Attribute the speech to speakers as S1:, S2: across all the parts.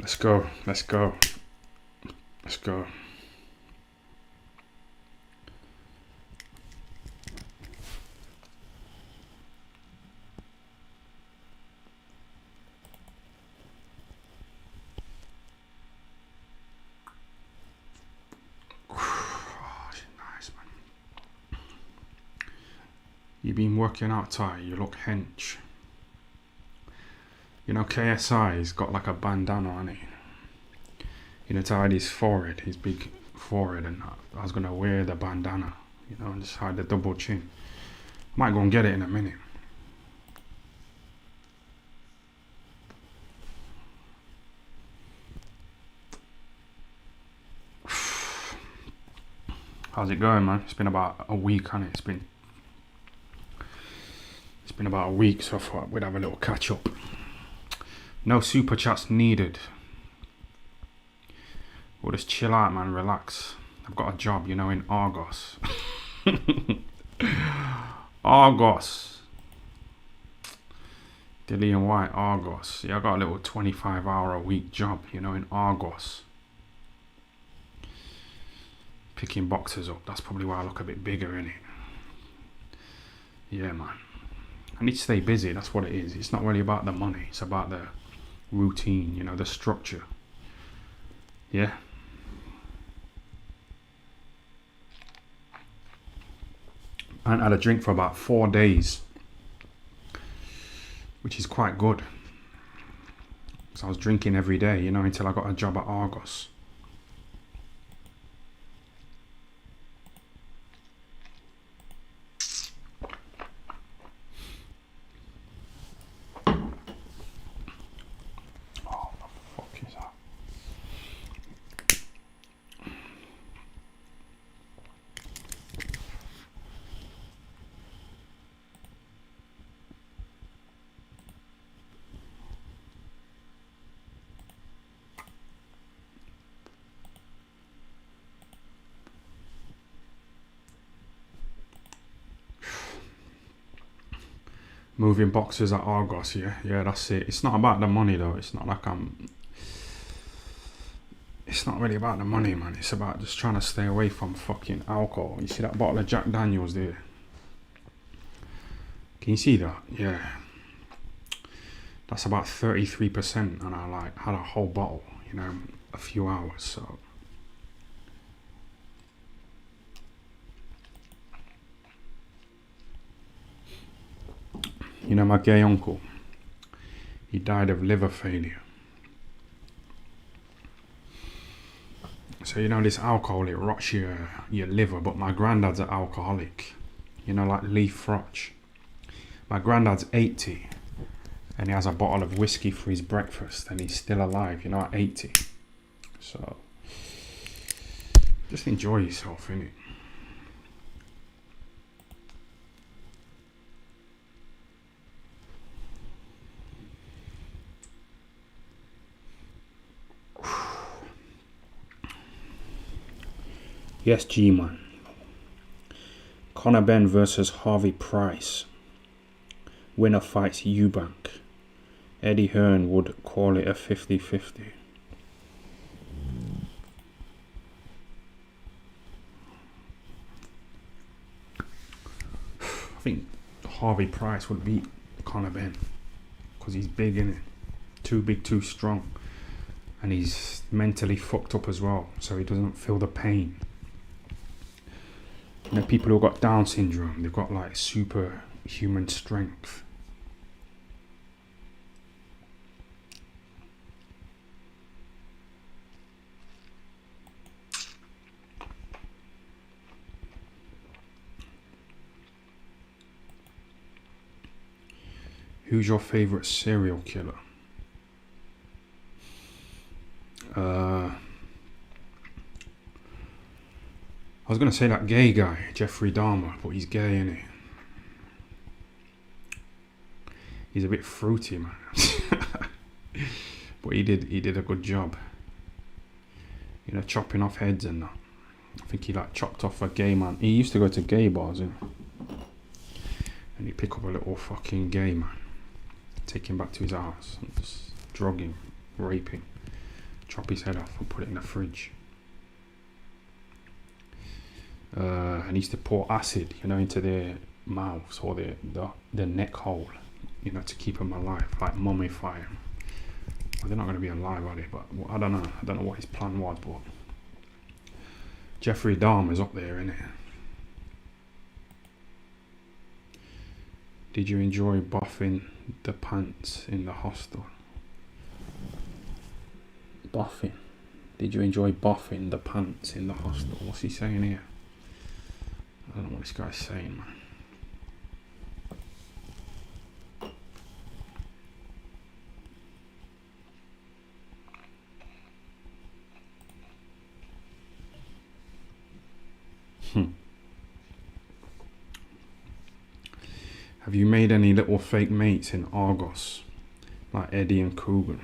S1: Let's go. Let's go. Let's go. Nice, man. You've been working out, Ty. You look hench. You know, KSI's got like a bandana on it. You know, to hide his forehead, his big forehead, and I was gonna wear the bandana, you know, and just hide the double chin. Might go and get it in a minute. How's it going, man? It's been about a week, hasn't it? It's been about a week, so I thought we'd have a little catch up. No super chats needed. We'll just chill out, man, relax. I've got a job, you know, in Argos. Argos. Dillian White, Argos. Yeah, I got a little 25-hour-a-week job, you know, in Argos. Picking boxes up. That's probably why I look a bit bigger, innit? Yeah, man. I need to stay busy, that's what it is. It's not really about the money. It's about the routine, you know, the structure. Yeah. I hadn't had a drink for about 4 days, which is quite good. So I was drinking every day, you know, until I got a job at Argos. Moving boxes at Argos, yeah, that's it. It's not about the money though. It's not like it's not really about the money, man. It's about just trying to stay away from fucking alcohol. You see that bottle of Jack Daniels there? Can you see that? Yeah. That's about 33%, and I like had a whole bottle, you know, a few hours, so. You know, my gay uncle, he died of liver failure. So, you know, this alcohol, it rots your liver, but my granddad's an alcoholic. You know, like Lee Frotch. My granddad's 80, and he has a bottle of whiskey for his breakfast, and he's still alive, you know, at 80. So, just enjoy yourself, innit? Yes, G-Man. Conor Benn versus Harvey Price. Winner fights Eubank. Eddie Hearn would call it a 50-50. I think Harvey Price would beat Conor Benn because he's big, innit? Too big, too strong. And he's mentally fucked up as well, so he doesn't feel the pain. You know, people who've got Down syndrome, they've got like superhuman strength. Who's your favourite serial killer? I was going to say that gay guy, Jeffrey Dahmer, but he's gay, innit? He's a bit fruity, man. But he did a good job. You know, chopping off heads and that. I think he like chopped off a gay man. He used to go to gay bars, innit? And he'd pick up a little fucking gay man, take him back to his house and just drug him, rape him. Chop his head off and put it in the fridge. And he used to pour acid, you know, into their mouths or their neck hole, you know, to keep them alive, like mummify them. Well, they're not going to be alive, are they? But I don't know. I don't know what his plan was, but Jeffrey Dahmer's up there, isn't it? Did you enjoy buffing the pants in the hostel? Buffing. Did you enjoy buffing the pants in the hostel? What's he saying here? I don't know what this guy's saying, man. Have you made any little fake mates in Argos, like Eddie and Coogan?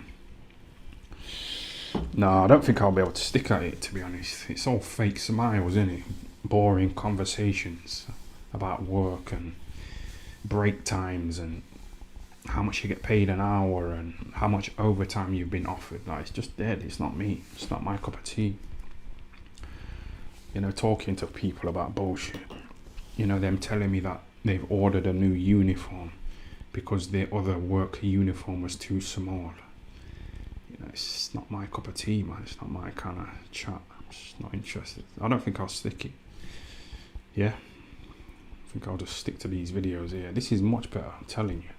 S1: No, I don't think I'll be able to stick at it, to be honest. It's all fake smiles, isn't it? Boring conversations about work and break times and how much you get paid an hour and how much overtime you've been offered. Like, it's just dead. It's not me. It's not my cup of tea. You know, talking to people about bullshit. You know, them telling me that they've ordered a new uniform because their other work uniform was too small. You know, it's not my cup of tea, man. It's not my kind of chat. I'm just not interested. I don't think I'll stick it. Yeah, I think I'll just stick to these videos here. This is much better, I'm telling you.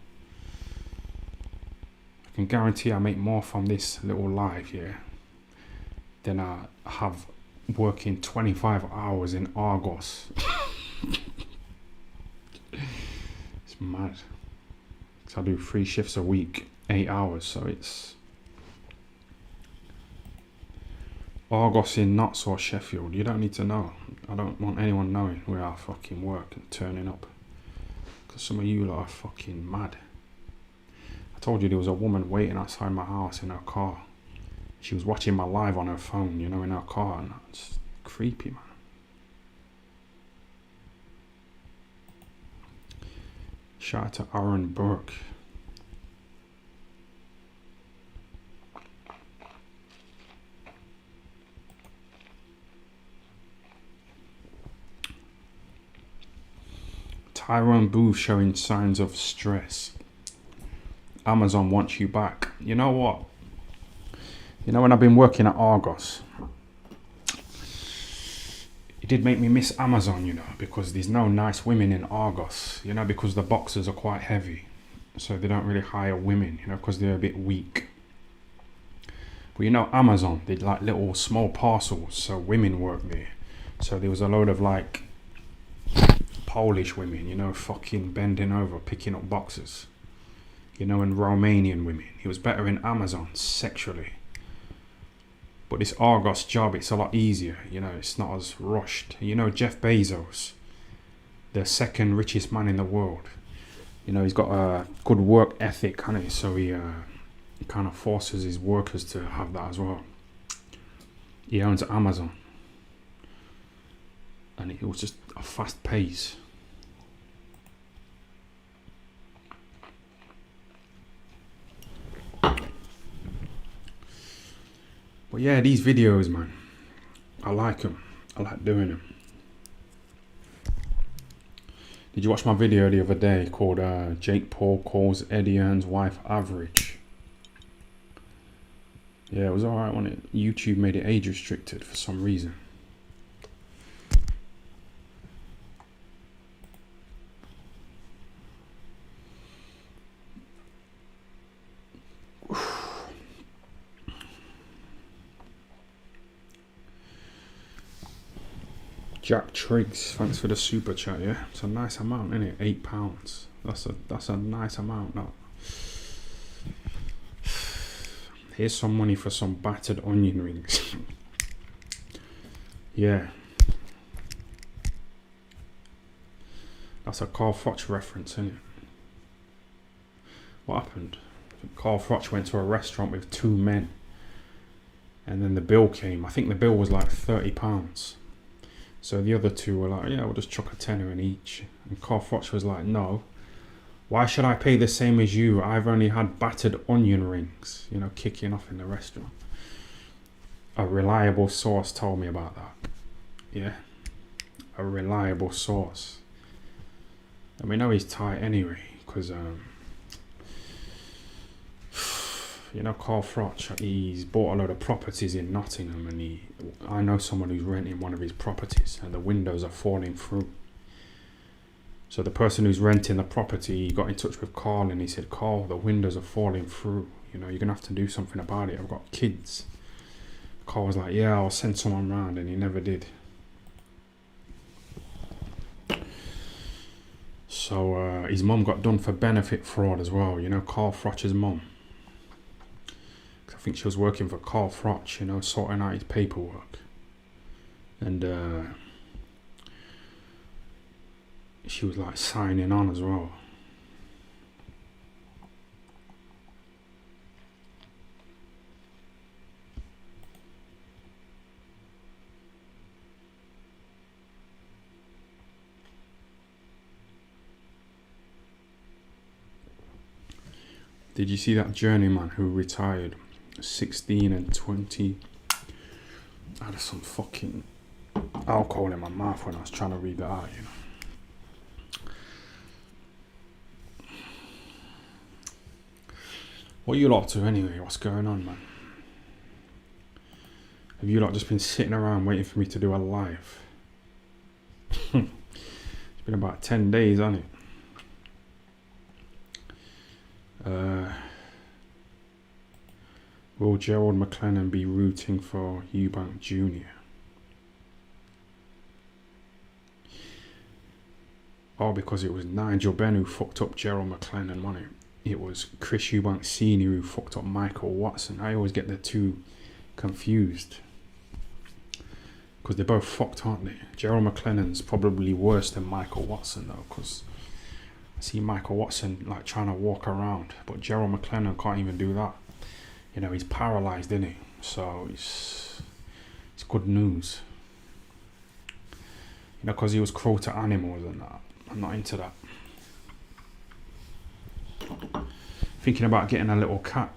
S1: I can guarantee I make more from this little live here than I have working 25 hours in Argos. It's mad. So I do 3 shifts a week, 8 hours, so it's Argos in Notts or Sheffield. You don't need to know. I don't want anyone knowing where I fucking work and turning up, because some of you lot are fucking mad. I told you there was a woman waiting outside my house in her car. She was watching my live on her phone, you know, in her car, and it's creepy, man. Shout out to Aaron Burke. Tyrone Booth showing signs of stress. Amazon wants you back. You know what? You know, when I've been working at Argos, it did make me miss Amazon, you know, because there's no nice women in Argos, you know, because the boxes are quite heavy. So they don't really hire women, you know, because they're a bit weak. But you know, Amazon, they like little small parcels, so women work there. So there was a load of like Polish women, you know, fucking bending over, picking up boxes. You know, and Romanian women. He was better in Amazon sexually. But this Argos job, it's a lot easier, you know, it's not as rushed. You know, Jeff Bezos, the second richest man in the world, you know, he's got a good work ethic, hasn't he? So he kind of forces his workers to have that as well. He owns Amazon. And it was just a fast pace. But yeah, these videos, man, I like them. I like doing them. Did you watch my video the other day called Jake Paul calls Eddie Hearn's wife average? Yeah, it was alright when YouTube made it age restricted for some reason. Jack Triggs, thanks for the super chat. Yeah, it's a nice amount, isn't it? £8. That's a nice amount. That. Here's some money for some battered onion rings. Yeah, that's a Carl Froch reference, isn't it? What happened? Carl Froch went to a restaurant with 2 men, and then the bill came. I think the bill was like £30. So the other 2 were like, yeah, we'll just chuck a tenner in each. And Carl Froch was like, no, why should I pay the same as you? I've only had battered onion rings, you know, kicking off in the restaurant. A reliable source told me about that. Yeah, a reliable source. And we know he's tight anyway, because you know, Carl Froch, he's bought a load of properties in Nottingham, and I know someone who's renting one of his properties, and the windows are falling through. So the person who's renting the property, he got in touch with Carl, and he said, Carl, the windows are falling through. You know, you're gonna have to do something about it. I've got kids. Carl was like, yeah, I'll send someone round, and he never did. So his mum got done for benefit fraud as well. You know, Carl Froch's mum. I think she was working for Carl Froch, you know, sorting out his paperwork. And she was like signing on as well. Did you see that journeyman who retired 16 and 20? I had some fucking alcohol in my mouth when I was trying to read that out, you know. What are you lot up to anyway? What's going on, man? Have you lot just been sitting around waiting for me to do a live? It's been about 10 days, hasn't it? Will Gerald McClellan'd be rooting for Eubank Jr.? Oh, because it was Nigel Benn who fucked up Gerald McClellan'd, wasn't it? It was Chris Eubank Sr. who fucked up Michael Watson. I always get the two confused, because they're both fucked, aren't they? Gerald McClellan's probably worse than Michael Watson though, because I see Michael Watson like trying to walk around, but Gerald McClellan'd can't even do that. You know, he's paralysed, isn't he? So it's good news. You know, because he was cruel to animals and that. I'm not into that. Thinking about getting a little cat.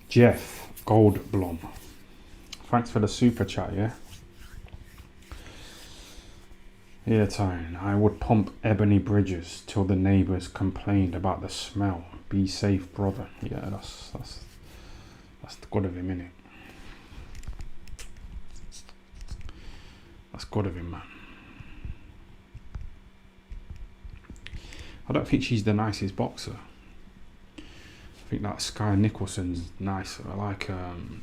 S1: Jeff Goldblum, thanks for the super chat, yeah? Yeah, Tyrone, I would pump Ebony Bridges till the neighbours complained about the smell. Be safe, brother. Yeah, that's good of him, innit? That's good of him, man. I don't think she's the nicest boxer. I think that Sky Nicholson's nicer. I like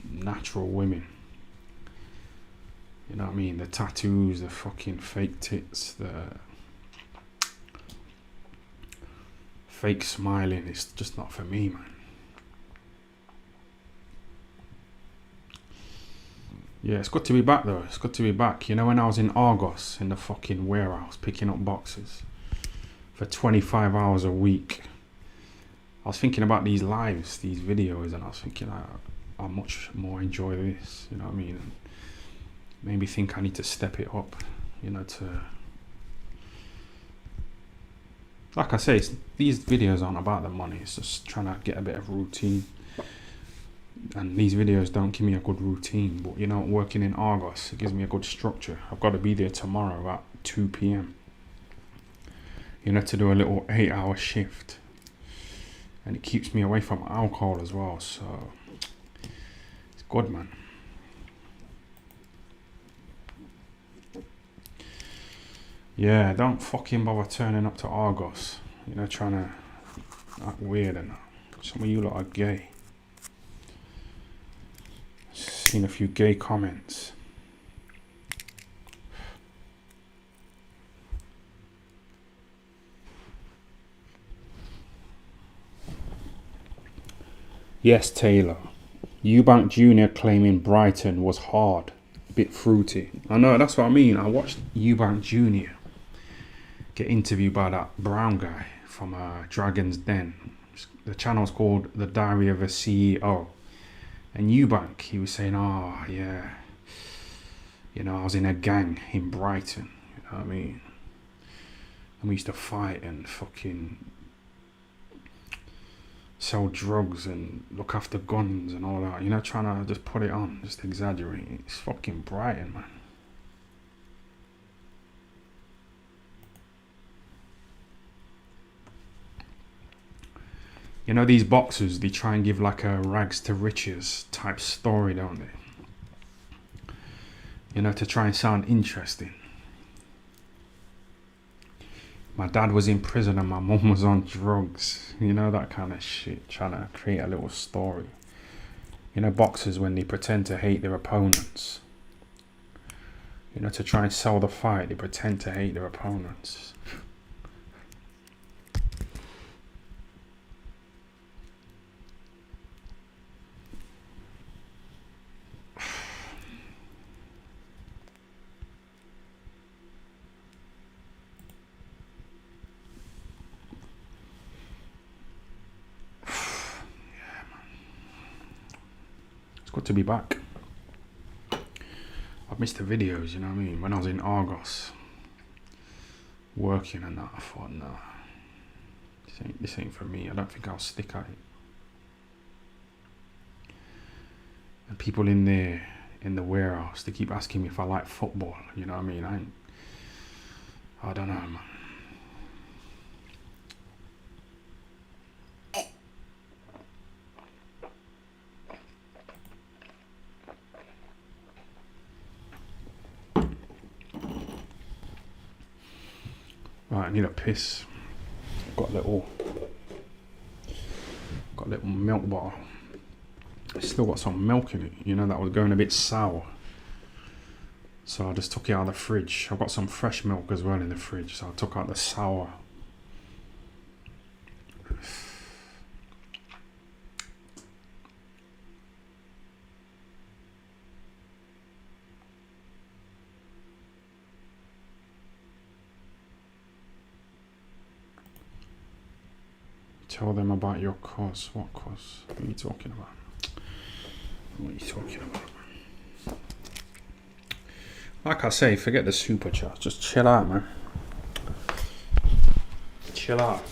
S1: natural women. You know what I mean? The tattoos, the fucking fake tits, the fake smiling. It's just not for me, man. Yeah, it's good to be back though. It's good to be back. You know, when I was in Argos in the fucking warehouse picking up boxes for 25 hours a week, I was thinking about these lives, these videos, and I was thinking I much more enjoy this, you know what I mean? And made me think I need to step it up, you know, to... Like I say, these videos aren't about the money, it's just trying to get a bit of routine. And these videos don't give me a good routine, but you know, working in Argos, it gives me a good structure. I've got to be there tomorrow at 2 p.m. You know, to do a little 8-hour shift. And it keeps me away from alcohol as well, so it's good, man. Yeah, don't fucking bother turning up to Argos, you know, trying to act weird and that. Some of you lot are gay. Seen a few gay comments. Yes, Taylor. Eubank Jr. claiming Brighton was hard, a bit fruity. I know, that's what I mean. I watched Eubank Jr. get interviewed by that brown guy from Dragon's Den. The channel's called The Diary of a CEO. And Eubank, he was saying, oh yeah, you know, I was in a gang in Brighton, you know what I mean? And we used to fight and fucking sell drugs and look after guns and all that, you know, trying to just put it on, just exaggerate. It's fucking Brighton, man. You know, these boxers, they try and give like a rags to riches type story, don't they? You know, to try and sound interesting. My dad was in prison and my mum was on drugs. You know, that kind of shit. Trying to create a little story. You know, boxers, when they pretend to hate their opponents. You know, to try and sell the fight, they pretend to hate their opponents. It's good to be back. I've missed the videos, you know what I mean? When I was in Argos, working and that, I thought, nah, this ain't for me. I don't think I'll stick at it. And people in there, in the warehouse, they keep asking me if I like football, you know what I mean? I don't know, man. Right, I need a piss. Got a little milk bottle. It's still got some milk in it, you know, that was going a bit sour. So I just took it out of the fridge. I've got some fresh milk as well in the fridge, so I took out the sour. Tell them about your cause. What cause? What are you talking about? What are you talking about? Like I say, forget the super chat. Just chill out, man. Chill out.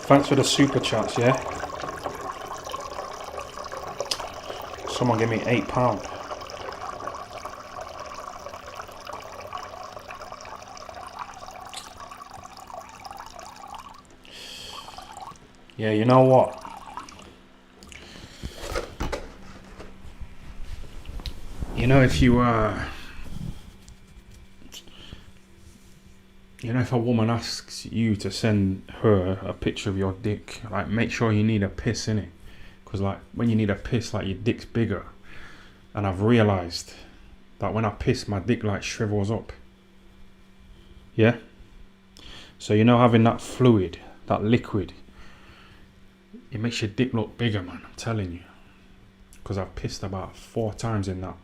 S1: Thanks for the super chats, yeah? Someone give me £8. Yeah, you know what? You know, if you you know, if a woman asks you to send her a picture of your dick, like, make sure you need a piss in it, because like when you need a piss, like, your dick's bigger. And I've realized that when I piss, my dick like shrivels up. Yeah. So you know, having that fluid, that liquid, it makes your dick look bigger, man. I'm telling you. Because I've pissed about 4 times in that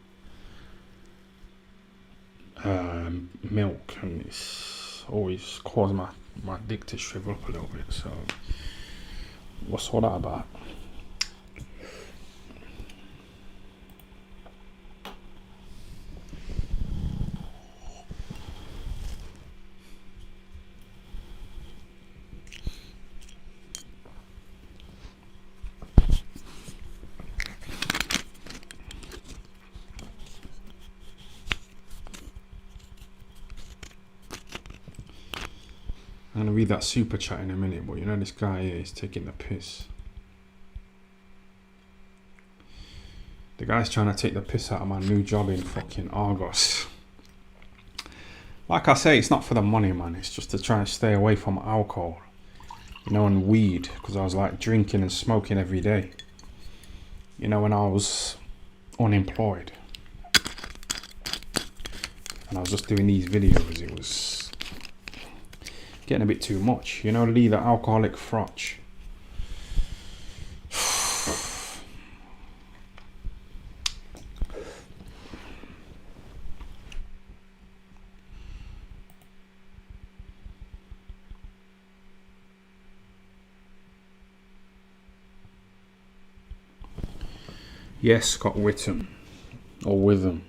S1: milk, and it's always caused my dick to shrivel up a little bit. So what's all that about? I'm going to read that super chat in a minute, but you know, this guy here is taking the piss. The guy's trying to take the piss out of my new job in fucking Argos. Like I say, it's not for the money, man. It's just to try and stay away from alcohol, you know, and weed, because I was like drinking and smoking every day, you know, when I was unemployed. And I was just doing these videos. It was getting a bit too much, you know. Lee, the alcoholic frotch. Yes, Scott Witten. Or Witham.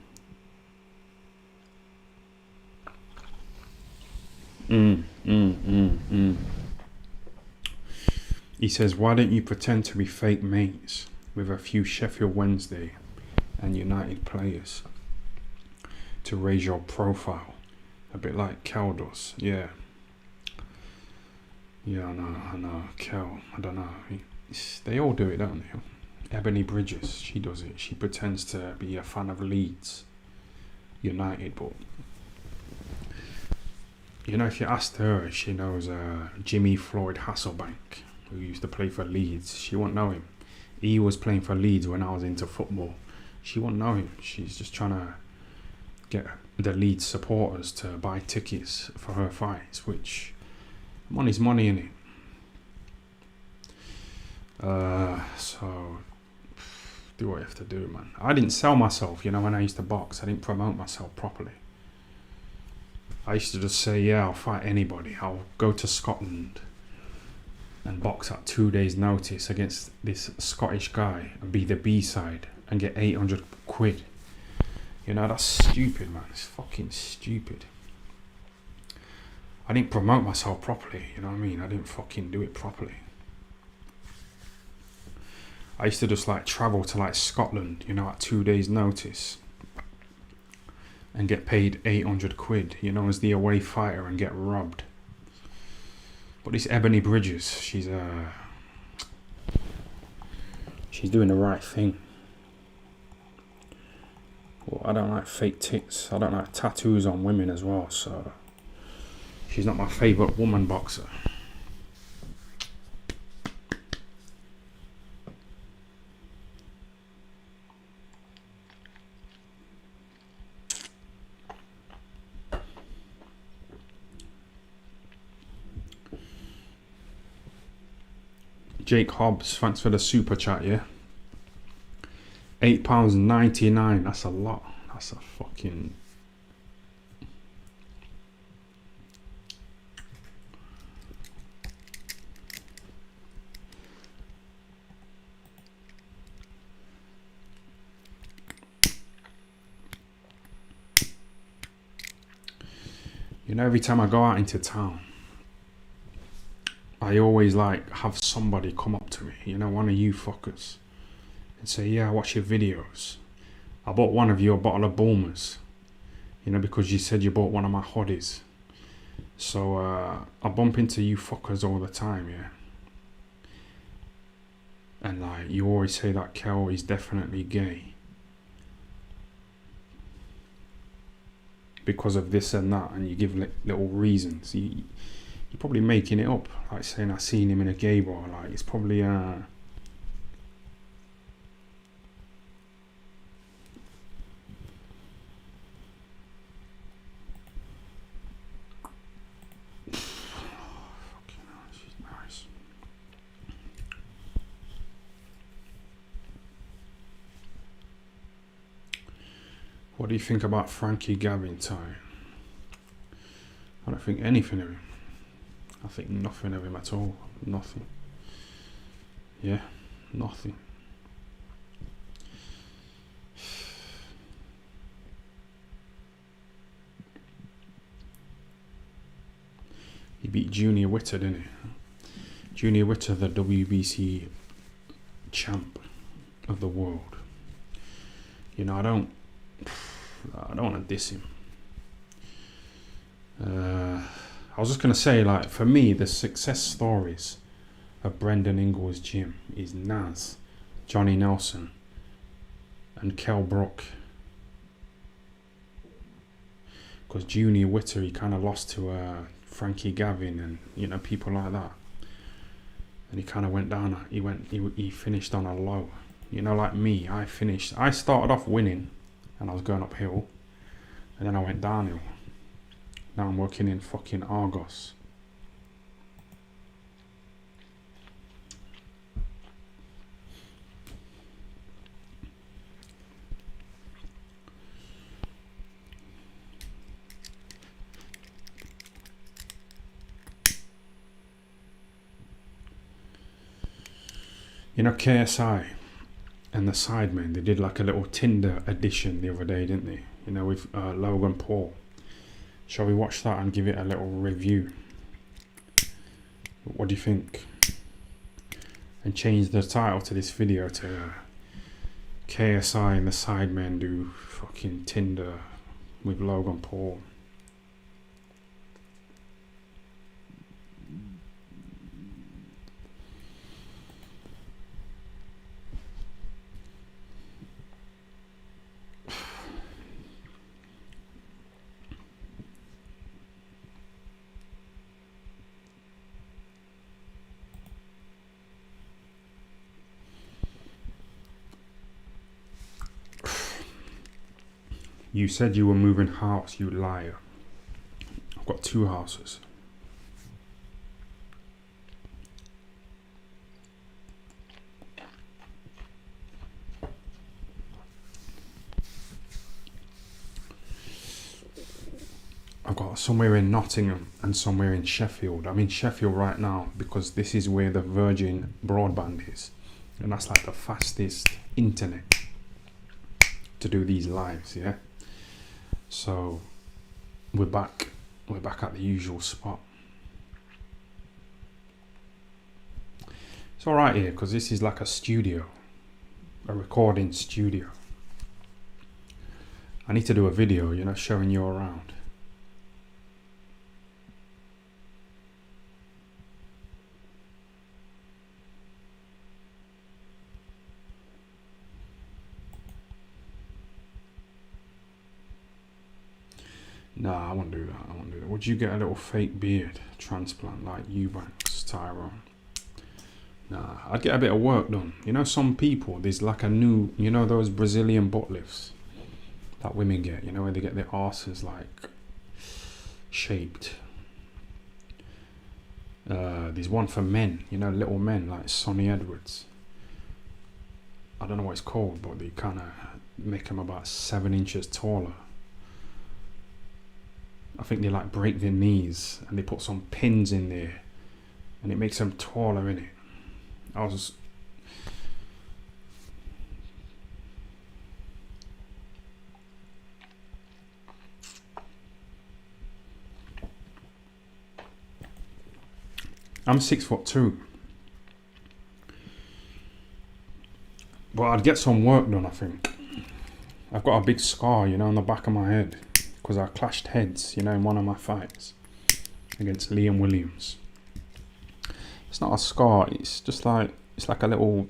S1: He says, why don't you pretend to be fake mates with a few Sheffield Wednesday and United players to raise your profile? A bit like Kel does. Yeah, I know. Kel, I don't know. They all do it, don't they? Ebony Bridges, she does it. She pretends to be a fan of Leeds United, but you know, if you asked her if she knows Jimmy Floyd Hasselbank, who used to play for Leeds, she won't know him. He was playing for Leeds when I was into football. She won't know him. She's just trying to get the Leeds supporters to buy tickets for her fights, which money's money, innit? So do what you have to do, man. I didn't sell myself, you know, when I used to box. I didn't promote myself properly. I used to just say, yeah, I'll fight anybody. I'll go to Scotland and box at 2 days' notice against this Scottish guy and be the B-side and get 800 quid. You know, that's stupid, man. It's fucking stupid. I didn't promote myself properly, you know what I mean? I didn't fucking do it properly. I used to just like travel to like Scotland, you know, at 2 days' notice and get paid 800 quid, you know, as the away fighter and get robbed. But this Ebony Bridges, she's doing the right thing. Well, I don't like fake tits. I don't like tattoos on women as well, so she's not my favourite woman boxer. Jake Hobbs, thanks for the super chat, yeah? £8.99, that's a lot. That's a fucking... You know, every time I go out into town, I always like have somebody come up to me, you know, one of you fuckers, and say, yeah, I watch your videos. I bought one of you a bottle of Bulmers, you know, because you said you bought one of my hoodies. So I bump into you fuckers all the time, yeah. And like, you always say that Kel is definitely gay because of this and that, and you give little reasons. You're probably making it up, like saying I seen him in a gay bar. Like, it's probably she's nice. What do you think about Frankie Gavin-Tyne? I don't think anything of him. I think nothing of him at all. Nothing. Yeah, nothing. He beat Junior Witter, didn't he? Junior Witter, the WBC champ of the world. You know, I don't want to diss him. I was just going to say, like, for me, the success stories of Brendan Ingle's gym is Naz, Johnny Nelson, and Kell Brook. Because Junior Witter, he kind of lost to Frankie Gavin and, you know, people like that. And he kind of went down, he finished on a low. You know, like me, I started off winning and I was going uphill. And then I went downhill. Now I'm working in fucking Argos. You know, KSI, and the Sidemen. They did like a little Tinder edition the other day, didn't they? You know, with Logan Paul. Shall we watch that and give it a little review? What do you think? And change the title to this video to KSI and the Sidemen do fucking Tinder with Logan Paul. You said you were moving house, you liar. I've got 2 houses. I've got somewhere in Nottingham and somewhere in Sheffield. I'm in Sheffield right now because this is where the Virgin broadband is. And that's like the fastest internet to do these lives, yeah? So we're back at the usual spot. It's alright here because this is like a studio, a recording studio. I need to do a video, you know, showing you around. Nah, I won't do that. I won't do that. Would you get a little fake beard transplant like Eubank's Tyrone? Nah, I'd get a bit of work done. You know, some people, there's like a new, you know, those Brazilian butt lifts that women get, you know, where they get their arses like shaped. There's one for men, you know, little men like Sonny Edwards. I don't know what it's called, but they kind of make them about 7 inches taller. I think they like break their knees and they put some pins in there and it makes them taller, innit? I'm 6'2", but I'd get some work done, I think. I've got a big scar, you know, on the back of my head because I clashed heads, you know, in one of my fights against Liam Williams. It's not a scar, it's just like, it's like a little...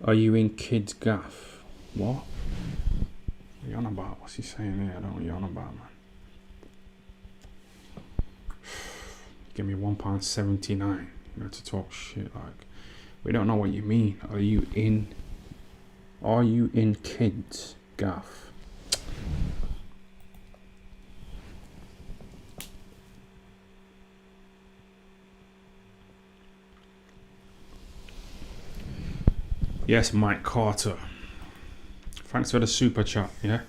S1: Are you in kids gaff? What? What are you on about? What's he saying here? I don't know what you're on about, man. Give me £1.79, you know, to talk shit. Like, we don't know what you mean. Are you in kids gaff? Yes, Mike Carter. Thanks for the super chat, yeah?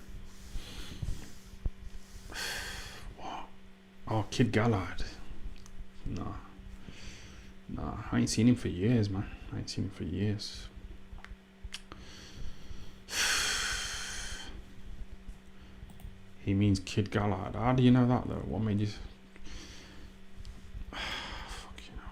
S1: What? Oh, Kid Gallard. Nah, I ain't seen him for years, man. I ain't seen him for years. He means Kid Gallard. How do you know that, though? What made you... Fuck you know.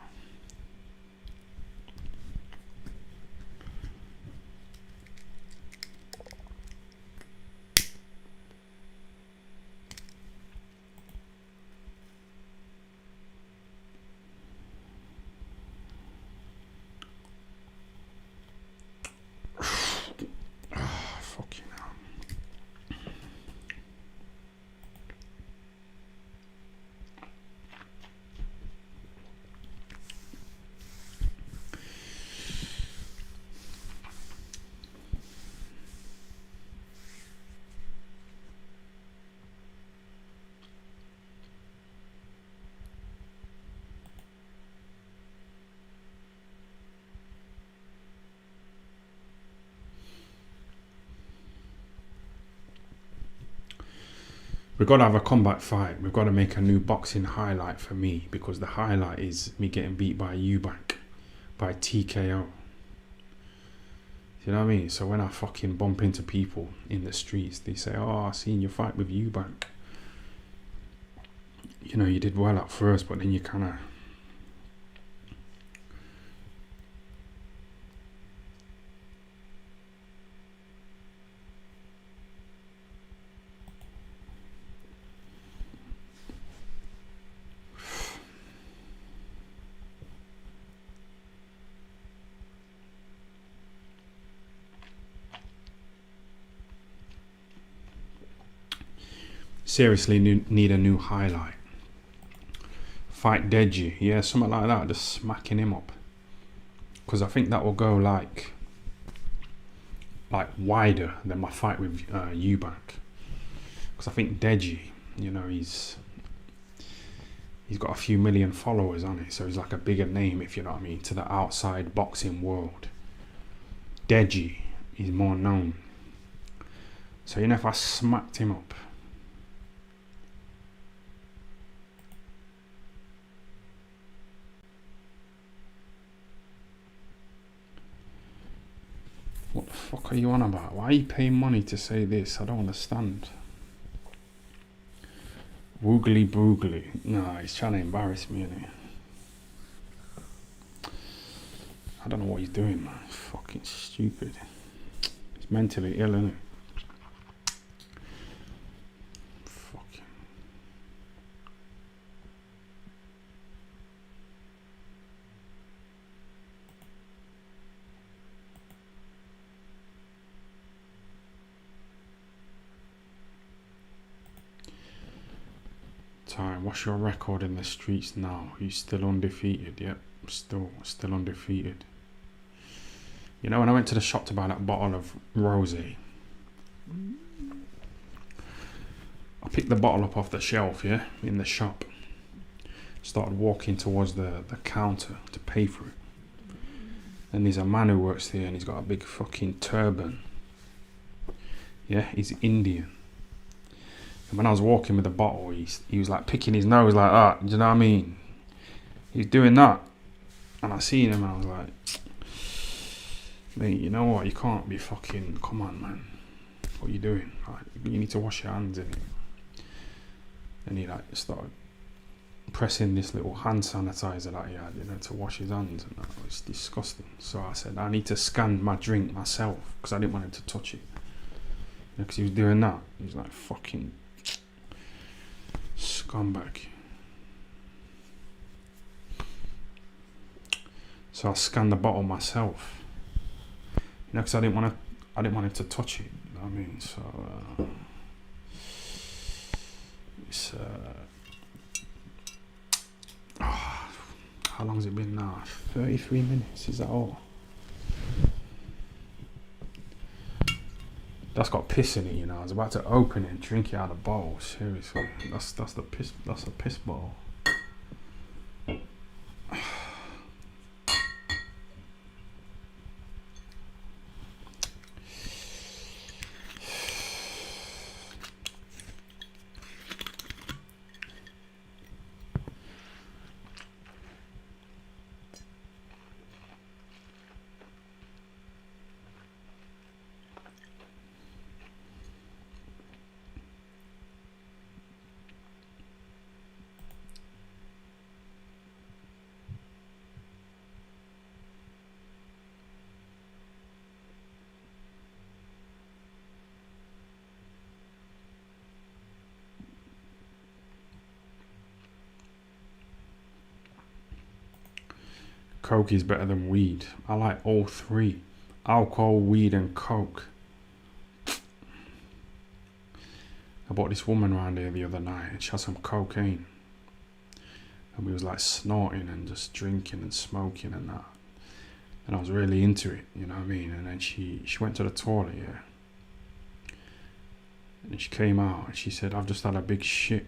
S1: We've got to have a combat fight. We've got to make a new boxing highlight for me, because the highlight is me getting beat by Eubank, by TKO. You know what I mean? So when I fucking bump into people in the streets, they say, "Oh, I seen your fight with Eubank. You know, you did well at first, but then you kind of..." Seriously need a new highlight. Fight Deji, yeah, something like that, just smacking him up. Because I think that will go like wider than my fight with Eubank. Because I think Deji, you know, he's got a few million followers on it, so he's like a bigger name, if you know what I mean, to the outside boxing world. Deji is more known. So, you know, if I smacked him up, what the fuck are you on about? Why are you paying money to say this? I don't understand. Woogly boogly. No, he's trying to embarrass me, isn't he? I don't know what he's doing, man. It's fucking stupid. He's mentally ill, isn't he? Fucking. Time. What's your record in the streets now? You still undefeated? Yep, still undefeated. You know, when I went to the shop to buy that bottle of rosé, I picked the bottle up off the shelf, yeah, in the shop. Started walking towards the counter to pay for it. And there's a man who works there, and he's got a big fucking turban. Yeah, he's Indian. And when I was walking with the bottle, he was like picking his nose like that. Do you know what I mean? He was doing that. And I seen him and I was like, mate, you know what? You can't be fucking... Come on, man. What are you doing? Like, you need to wash your hands, innit? And he like started pressing this little hand sanitizer that he had, you know, to wash his hands. And that was disgusting. So I said, I need to scan my drink myself, because I didn't want him to touch it. Because he was doing that. He was like, fucking... scumbag. So I scanned the bottle myself, you know, because I didn't want him to touch it. You know what I mean? So it's how long's it been now? 33 minutes. Is that all? That's got piss in it, you know. I was about to open it and drink it out of the bowl. Seriously, that's the piss. That's a piss bowl. Coke is better than weed. I like all three. Alcohol, weed and coke. I bought this woman around here the other night and she had some cocaine. And we was like snorting and just drinking and smoking and that. And I was really into it, you know what I mean? And then she went to the toilet, yeah. And she came out and she said, I've just had a big shit.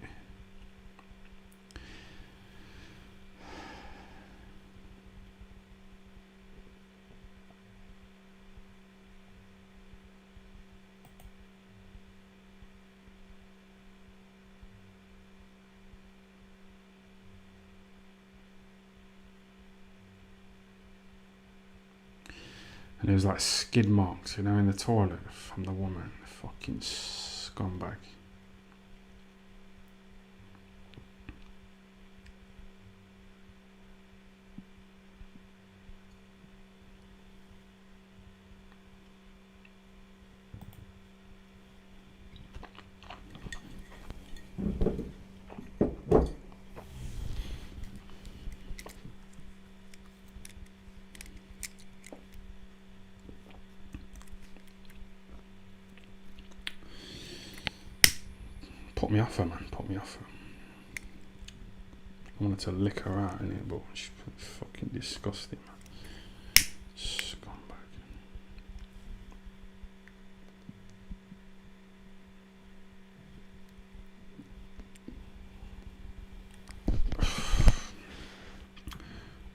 S1: And there was like skid marks, you know, in the toilet from the woman. Fucking scumbag. Put me off her, man. Put me off her. I wanted to lick her out in it, but she's fucking disgusting, man. Scumbag.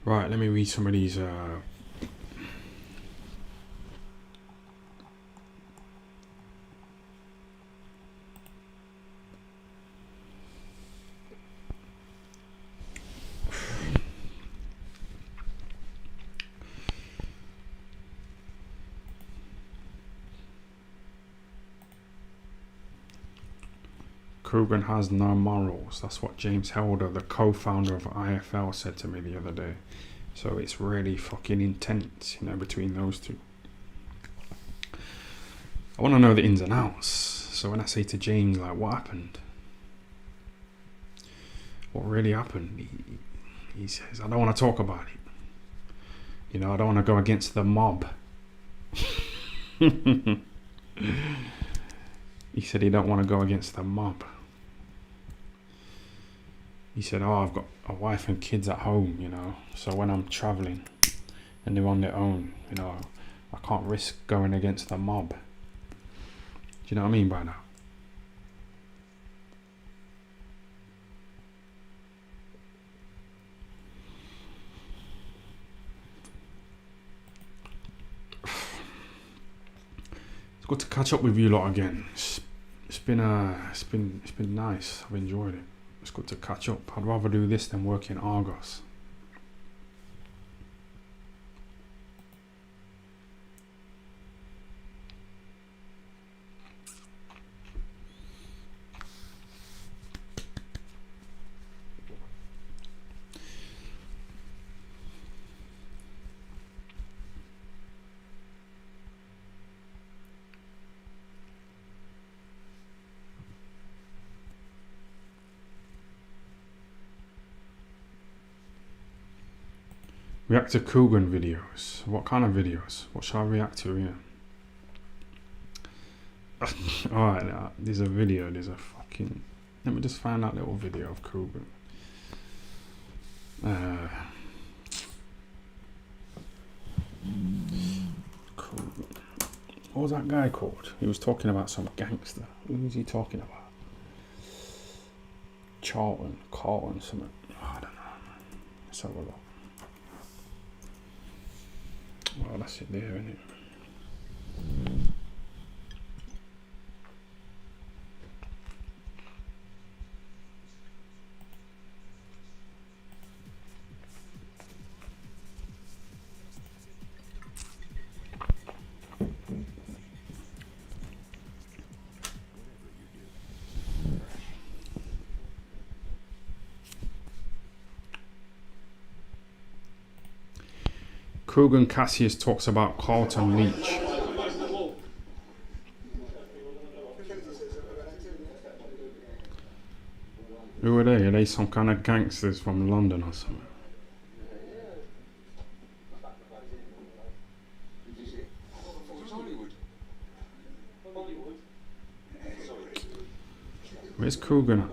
S1: Right, let me read some of these. Coogan has no morals. That's what James Helder, the co-founder of IFL, said to me the other day. So it's really fucking intense, you know, between those two. I want to know the ins and outs. So when I say to James, like, what happened? What really happened? He says, I don't want to talk about it. You know, I don't want to go against the mob. He said he don't want to go against the mob. He said, oh, I've got a wife and kids at home, you know, so when I'm travelling and they're on their own, you know, I can't risk going against the mob. Do you know what I mean by that? It's good to catch up with you lot again. It's been nice. I've enjoyed it. It's good to catch up. I'd rather do this than work in Argos. React to Coogan videos. What kind of videos? What shall I react to here? Alright, there's a video. There's a fucking... Let me just find that little video of Coogan. Coogan. What was that guy called? He was talking about some gangster. Who was he talking about? Carlton, something. Oh, I don't know. Let's have a look. Well, that's it there, isn't it? Coogan Cassius talks about Carlton Leach. Who are they? Are they some kind of gangsters from London or something? Where's Coogan?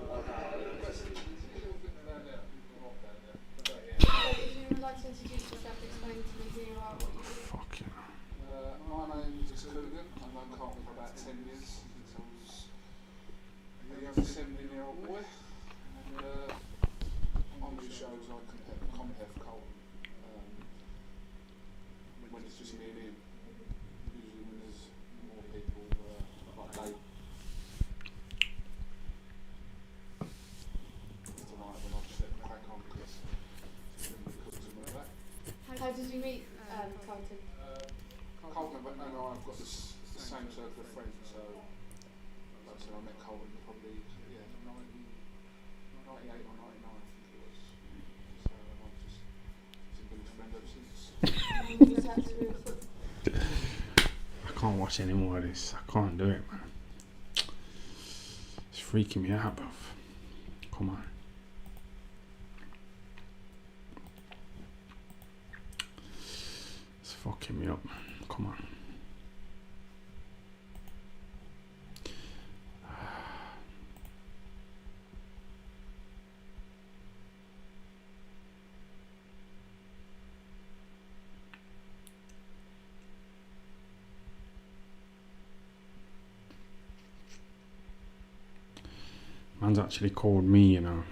S2: How did you meet Carlton? I've got the same circle of friends, so like I said, I met Colin probably 98 or 99, I think it was. So I've just been his friend ever since.
S1: I can't watch any more of this. I can't do it, man. It's freaking me out, bruv. Come on. It's fucking me up, man. Come on. Man's actually called me, you know.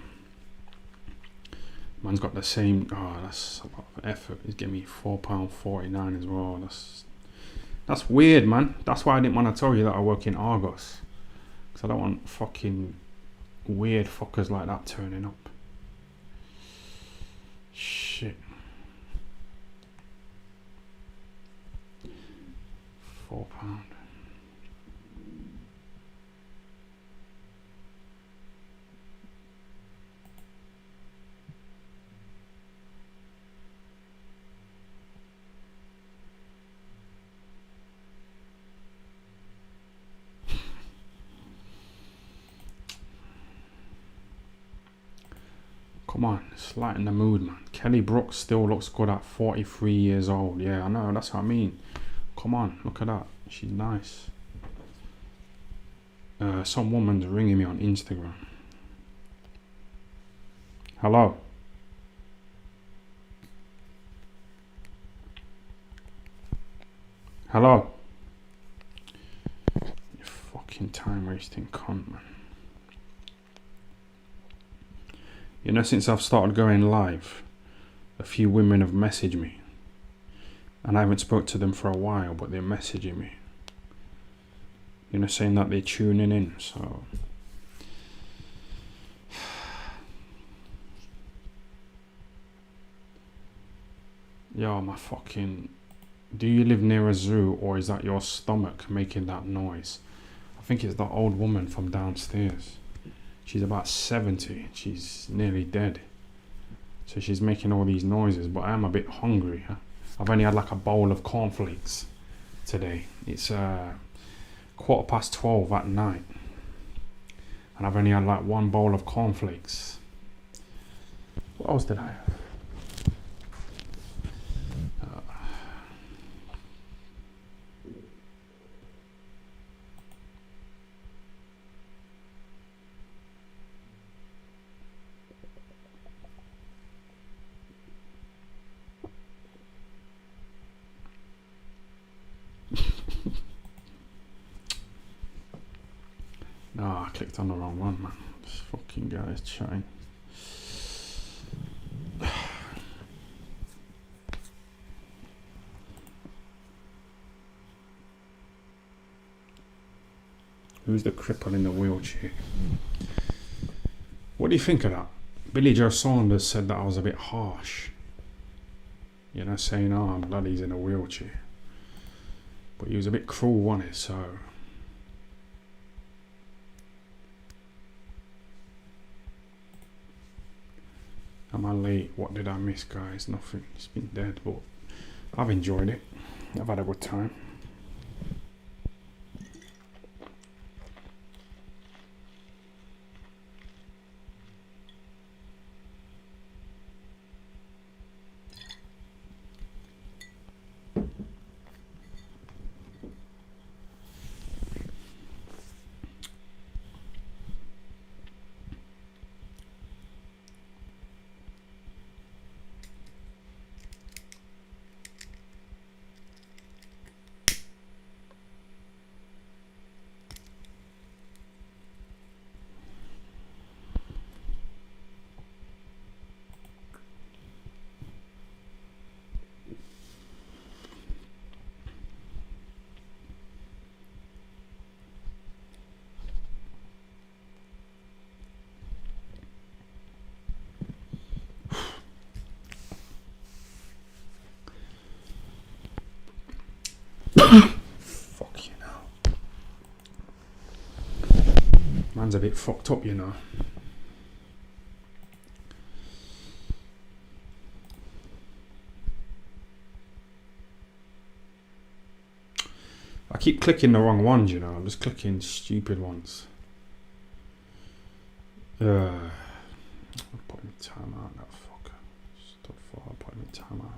S1: Man's got the same. Oh, that's a lot of effort. He's giving me £4.49 as well. That's weird, man. That's why I didn't want to tell you that I work in Argos, because I don't want fucking weird fuckers like that turning up. Shit. £4. Come on, it's lighten the mood, man. Kelly Brooks still looks good at 43 years old. Yeah, I know, that's what I mean. Come on, look at that. She's nice. Some woman's ringing me on Instagram. Hello? Hello? You fucking time wasting cunt, man. You know, since I've started going live, a few women have messaged me. And I haven't spoke to them for a while, but they're messaging me. You know, saying that they're tuning in, so... Yo, my fucking... Do you live near a zoo, or is that your stomach making that noise? I think it's that old woman from downstairs. She's about 70. She's nearly dead. So she's making all these noises, but I am a bit hungry. Huh? I've only had like a bowl of cornflakes today. It's 12:15 at night. And I've only had like one bowl of cornflakes. What else did I have? No, I clicked on the wrong one, man. This fucking guy is chatting. Who's the cripple in the wheelchair? What do you think of that? Billy Joe Saunders said that I was a bit harsh. You know, saying, oh, I'm glad he's in a wheelchair. But he was a bit cruel, wasn't he? So... Am I late? What did I miss, guys? Nothing. It's been dead, but I've enjoyed it. I've had a good time. man's a bit fucked up, you know. I keep clicking the wrong ones, you know. I'm just clicking stupid ones. I'll put him in timeout, that fucker. I'll put him in timeout.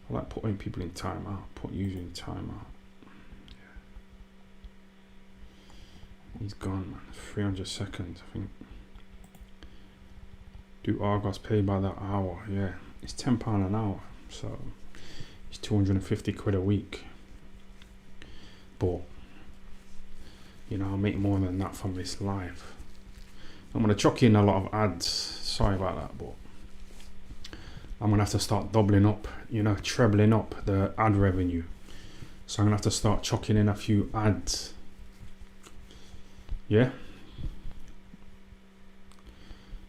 S1: I like putting people in timeout. Put user in timeout. Yeah. He's gone, man. 300 seconds, I think. Do Argos pay by the hour? Yeah. It's £10 an hour. So it's 250 quid a week. But, you know, I'll make more than that from this live. I'm going to chuck in a lot of ads. Sorry about that, but I'm going to have to start doubling up, you know, trebling up the ad revenue. So I'm going to have to start chucking in a few ads. Yeah?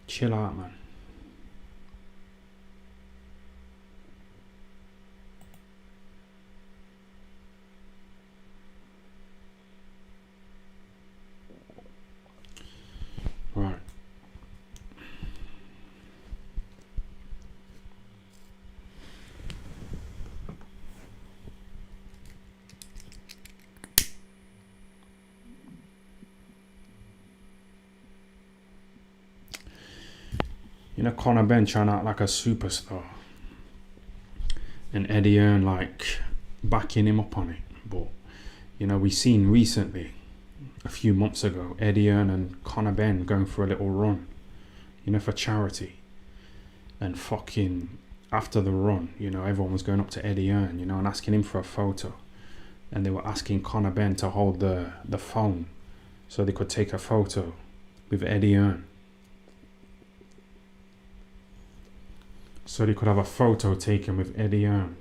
S1: Chill out, man. Right. You know, Conor Benn trying to act like a superstar, and Eddie Hearn like backing him up on it. But you know, we seen recently, a few months ago, Eddie Hearn and Conor Benn going for a little run, you know, for charity. And fucking after the run, you know, everyone was going up to Eddie Hearn, you know, and asking him for a photo. And they were asking Conor Benn to hold the phone so they could take a photo with Eddie Hearn. So they could have a photo taken with Eddie Hearn.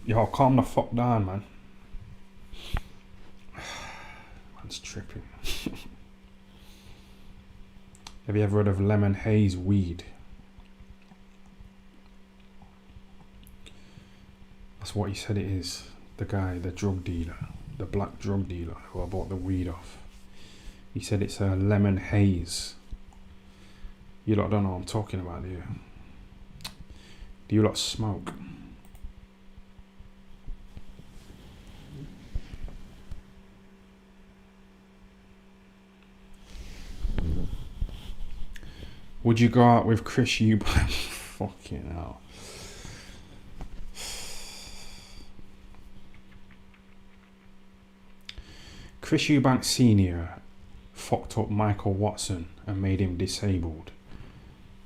S1: Yo, calm the fuck down, man. Man's tripping. Have you ever heard of lemon haze weed? That's what he said it is. The guy, the drug dealer, the black drug dealer who I bought the weed off. He said it's a lemon haze. You lot don't know what I'm talking about, do you? Do you lot smoke? Would you go out with Chris Eubank? Fucking hell. Chris Eubank Sr. fucked up Michael Watson and made him disabled.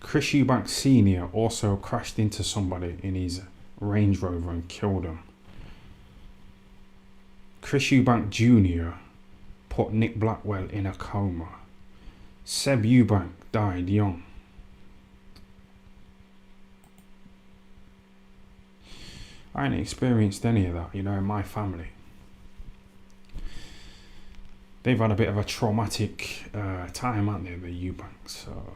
S1: Chris Eubank Sr. also crashed into somebody in his Range Rover and killed him. Chris Eubank Jr. put Nick Blackwell in a coma. Seb Eubank died young. I ain't experienced any of that, you know, in my family. They've had a bit of a traumatic time, haven't they, the Eubanks, so...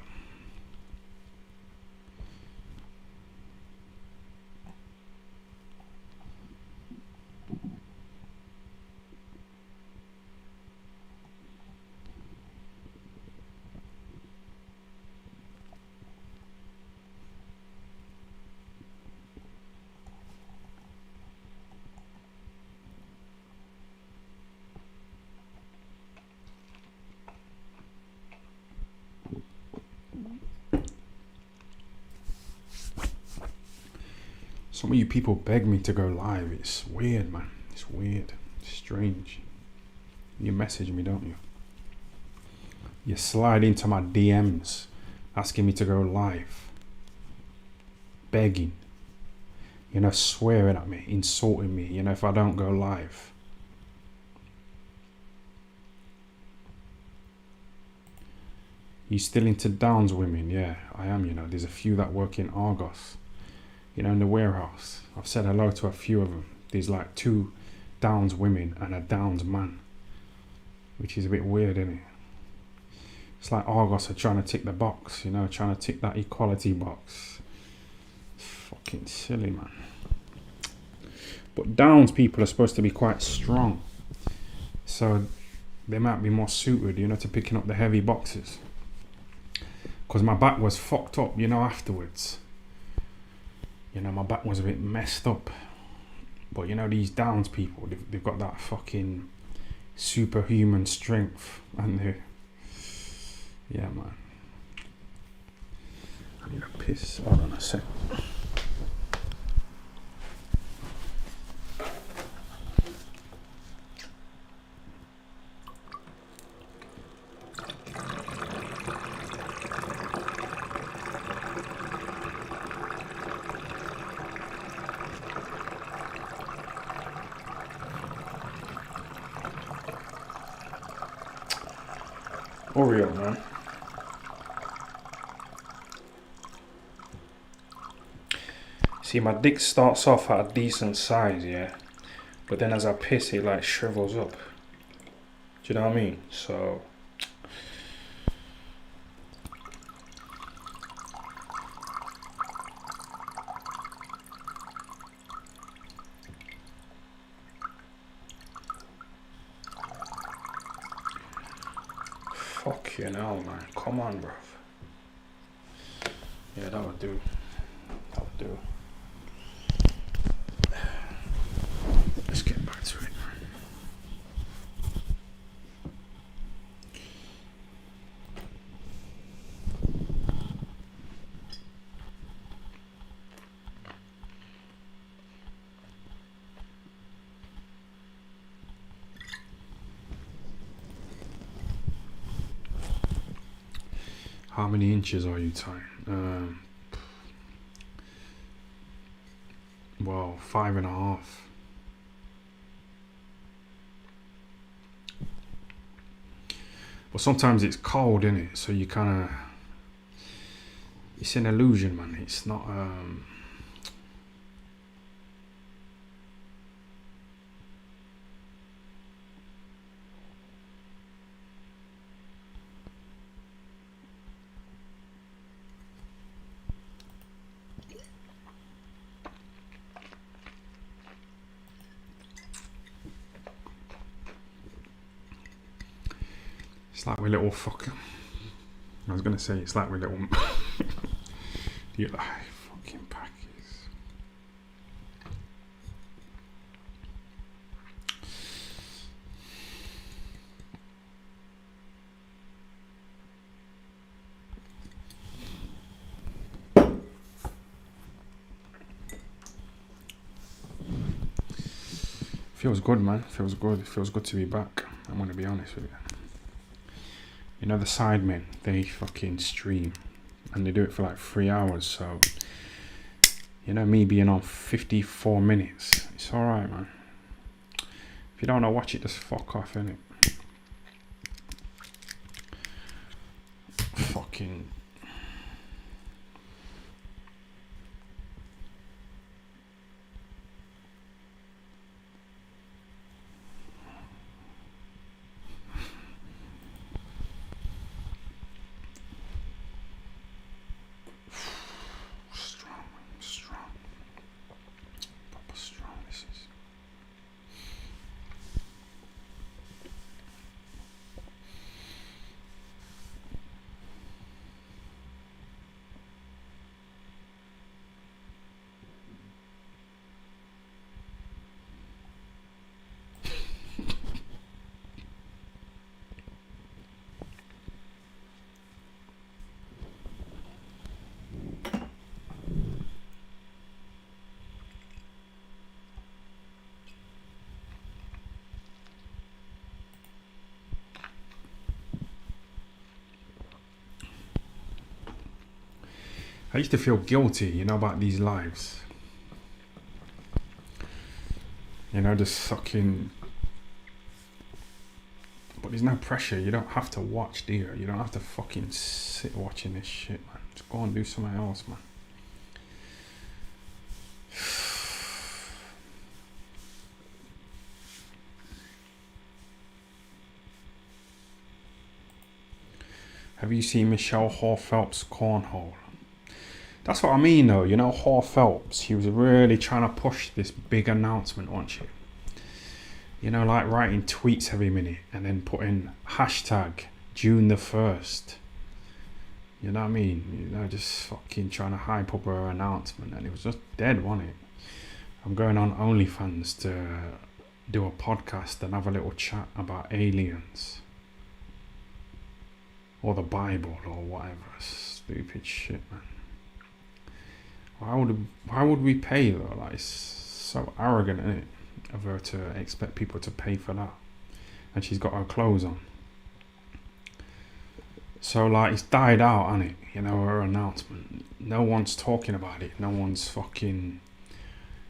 S1: Some of you people beg me to go live. It's weird, man. It's weird. It's strange. You message me, don't you? You slide into my DMs asking me to go live. Begging. You know, swearing at me, insulting me, you know, if I don't go live. You still into Downs women? Yeah, I am, you know. There's a few that work in Argos, you know, in the warehouse. I've said hello to a few of them. There's like 2 Downs women and a Downs man, which is a bit weird, isn't it? It's like Argos are trying to tick the box, you know, trying to tick that equality box. It's fucking silly, man. But Downs people are supposed to be quite strong, so they might be more suited, you know, to picking up the heavy boxes. Because my back was fucked up, you know, afterwards. You know, my back was a bit messed up. But, you know, these Downs people, they've got that fucking superhuman strength. And they... Yeah, man. I need a piss. Hold on a sec. Oreo, man. See, my dick starts off at a decent size, yeah, but then as I piss, it like shrivels up. Do you know what I mean? So fuck you know, man. Come on, bruv. Yeah, that would do. That would do. Let's get back to it. How many inches are you tying? Well, 5.5. But sometimes it's cold, isn't it? So you kind of... It's an illusion, man. It's not... It's like we're little fucker. I was gonna say it's like we're little. You like fucking packers. Feels good, man. Feels good. Feels good to be back. I'm gonna be honest with you. You know the sidemen, they fucking stream and they do it for like 3 hours, so you know me being on 54 minutes, it's alright, man. If you don't know, watch it, just fuck off, innit? Fucking I used to feel guilty, you know, about these lives. You know, just sucking. But there's no pressure. You don't have to watch, do you? You don't have to fucking sit watching this shit, man. Just go and do something else, man. Have you seen Michelle Hall Phelps' cornhole? That's what I mean, though. You know, Hall Phelps, she was really trying to push this big announcement, wasn't she? You know, like writing tweets every minute and then putting hashtag June the 1st. You know what I mean? You know, just fucking trying to hype up her announcement, and it was just dead, wasn't it? I'm going on OnlyFans to do a podcast and have a little chat about aliens. Or the Bible or whatever. Stupid shit, man. Why would we pay though? Like, it's so arrogant, isn't it? Of her to expect people to pay for that. And she's got her clothes on. So like, it's died out, hasn't it? You know, her announcement. No one's talking about it. No one's fucking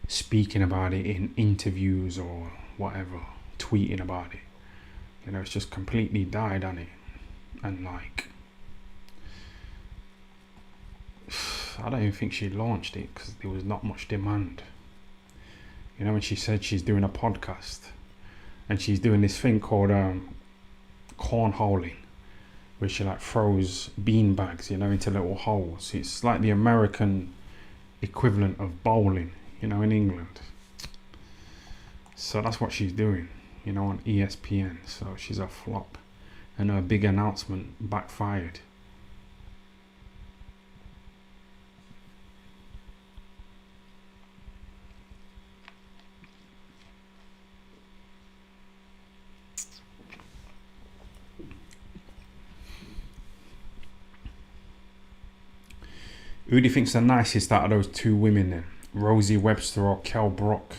S1: speaking about it in interviews or whatever. Tweeting about it. You know, it's just completely died, hasn't it? And like, I don't even think she launched it because there was not much demand. You know, when she said she's doing a podcast and she's doing this thing called cornholing, where she like throws bean bags, you know, into little holes. It's like the American equivalent of bowling, you know, in England. So that's what she's doing, you know, on ESPN. So she's a flop. And her big announcement backfired. Who do you think's the nicest out of those two women then? Rosie Webster or Kel Brock?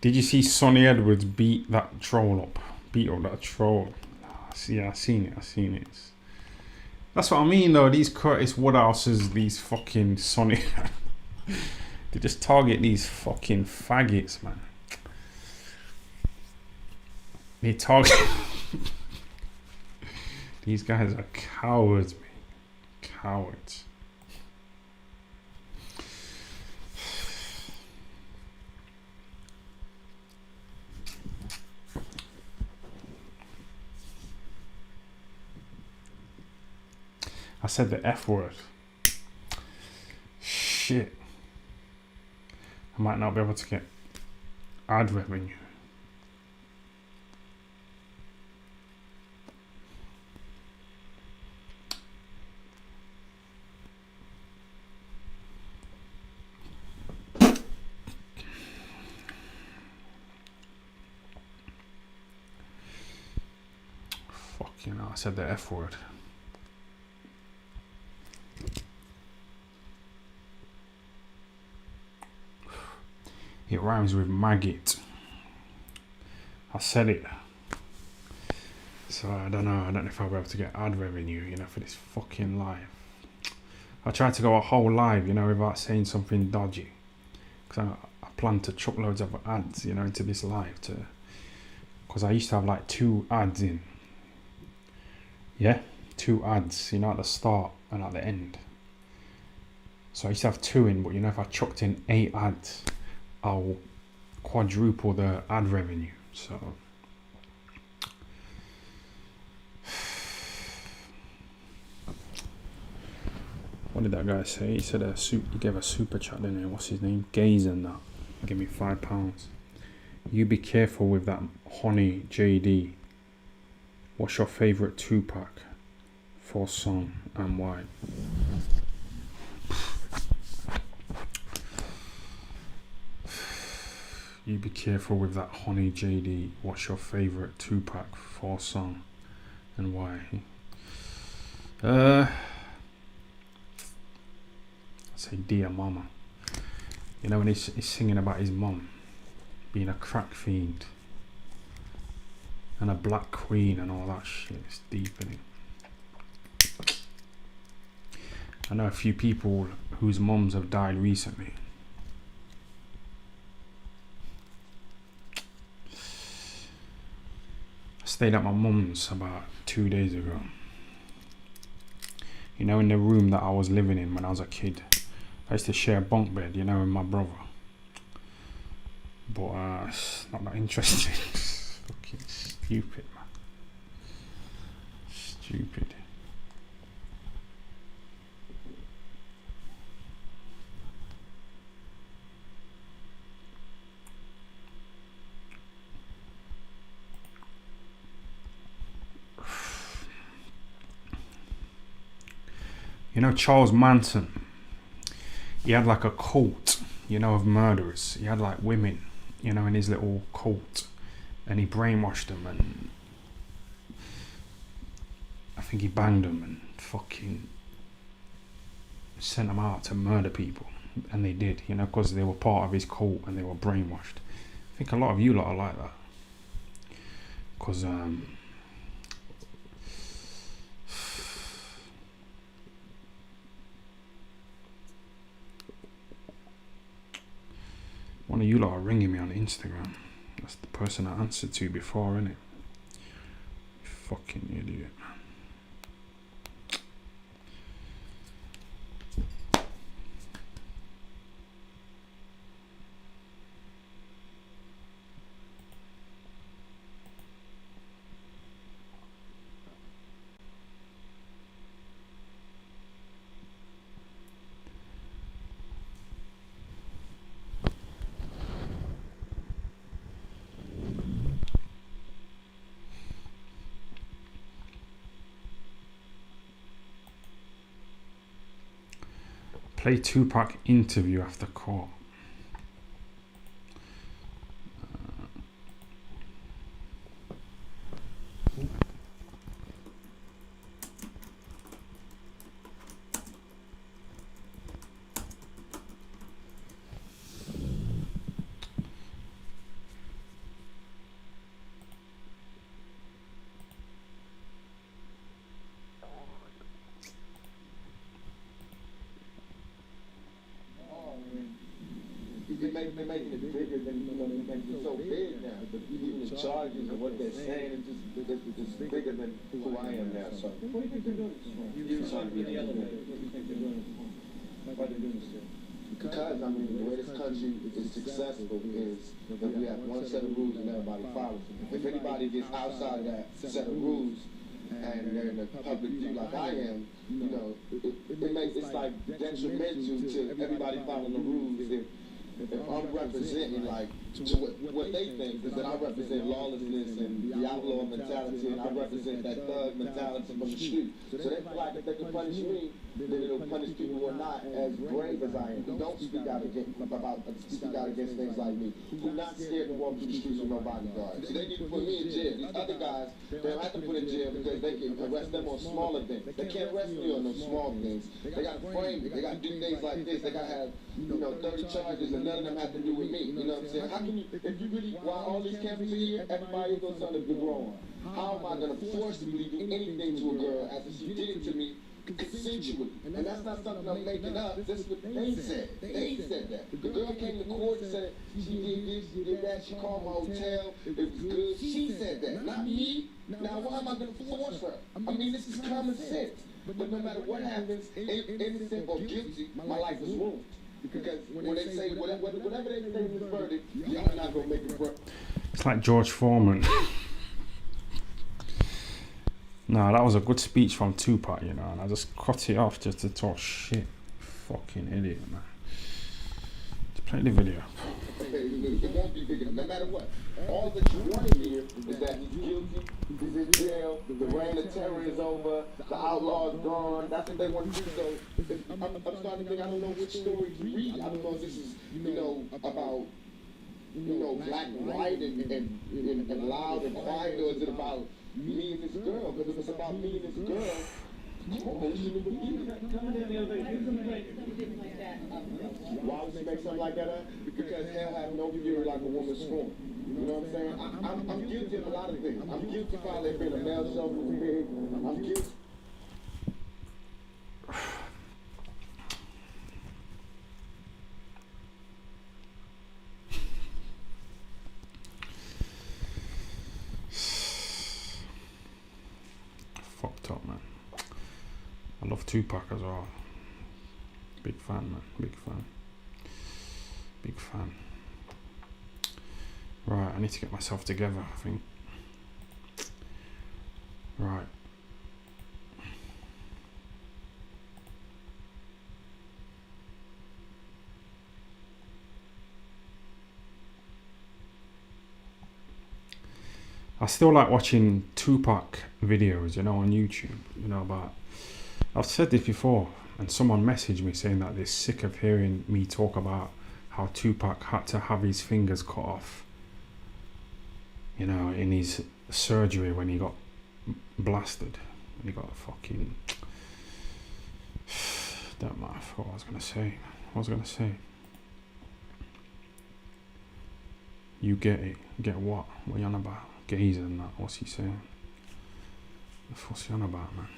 S1: Did you see Sonny Edwards beat that troll up? Beat up that troll. Yeah, I seen it. That's what I mean though, these Curtis Woodhouses, these fucking Sonny... they just target these fucking faggots, man. They target... These guys are cowards, man. Cowards. I said the F word. Shit. I might not be able to get ad revenue. Fuck, you know, I said the F word. It rhymes with maggot. I said it. So I don't know if I'll be able to get ad revenue, you know, for this fucking live. I tried to go a whole live, you know, without saying something dodgy. Because I plan to chuck loads of ads, you know, into this live to... Because I used to have like 2 ads in. Yeah? 2 ads, you know, at the start and at the end. So I used to have 2 in, but you know, if I chucked in 8 ads... I'll quadruple the ad revenue. So what did that guy say? He said he gave a super chat, didn't he? What's his name? Gaze and that. Give me £5. You be careful with that honey JD. What's your favourite 2-pack for song and why? You be careful with that honey JD. What's your favourite 2-pack for song and why? I'd say Dear Mama. You know when he's singing about his mum being a crack fiend and a black queen and all that shit. It's deep in it. I know a few people whose mums have died recently. I stayed at my mum's about 2 days ago. You know, in the room that I was living in when I was a kid. I used to share a bunk bed, you know, with my brother. But it's not that interesting. Fucking stupid, man. Stupid. You know Charles Manson, he had like a cult, you know, of murderers. He had like women, you know, in his little cult, and he brainwashed them, and I think he banged them and fucking sent them out to murder people. And they did, you know, because they were part of his cult and they were brainwashed. I think a lot of you lot are like that. Because one of you lot are ringing me on Instagram. That's the person I answered to before, innit? You fucking idiot. Play Tupac interview after court.
S2: They're making it bigger than, you know, they're making it so big now. But even the charges and what they're saying, it's just bigger than who I am now. So, what do you think they're doing this for? You're trying to be the elevator. What do you think they're doing this for? Why are they doing this for? Because, I mean, the way this country is successful is that we have one set of rules and everybody follows them. If anybody gets outside of that set of rules, and they're in the public view like I am, you know, it makes it's like detrimental to everybody following the rules. If I'm representing like to what they think is that I represent lawlessness and the outlaw mentality, and I represent that thug mentality from the street. So they feel like if they can punish me, then it'll punish people who are not as brave as I am, who don't speak out against things like me, who not scared to walk through the streets with no bodyguard. So they need to put me in jail. These other guys, they don't have to put in jail because they can arrest them on smaller things. They can't arrest me on those small things. They got to frame it. They got to do things like this. They got to have, 30 charges and none of them have to do with me. You know what I'm saying? How can you, if you really, while all these cameras are here, everybody goes on the wrong. How am I going to forcibly do anything to a girl after she did it to me consensually? And that's not something I'm making up. That's what they said. They said that. The girl came to court and said she did this, she did that, she called my hotel, it was good. She said that, not me. Now why am I going to force her? I mean, this is common sense. But no matter what happens, innocent or guilty, my life is ruined. Because when they say, whatever they say in this verdict, y'all not going to make it work.
S1: It's like George Foreman. No, that was a good speech from Tupac, and I just cut it off just to talk shit. Fucking idiot, man. Just play the video.
S2: It won't be bigger, no matter what. All that you want to hear is that he's guilty, he's in jail, the reign of terror is over, the outlaw is gone. That's what they want to do. So I'm starting to think, I don't know which story to read. I don't know if this is, about, black and white and loud and quiet, or is it about me and this girl? Because if it's about me and this girl, why would she make something like that up? Because hell have no fury like a woman's scorn. You know what I'm saying? I'm guilty of a lot of things. I'm guilty probably of being a male chauvinist pig. I'm guilty.
S1: Fucked up, man. I love Tupac as well. Big fan, man. Big fan. Big fan. Right, I need to get myself together, I think. Right. I still like watching Tupac videos, you know, on YouTube, you know, but I've said this before, and someone messaged me saying that they're sick of hearing me talk about how Tupac had to have his fingers cut off, you know, in his surgery when he got blasted, when he got fucking, don't matter what I was going to say. What was I going to say? You get it. Get what? What are you on about? Gazer and that. What's he saying? What's he on about, man?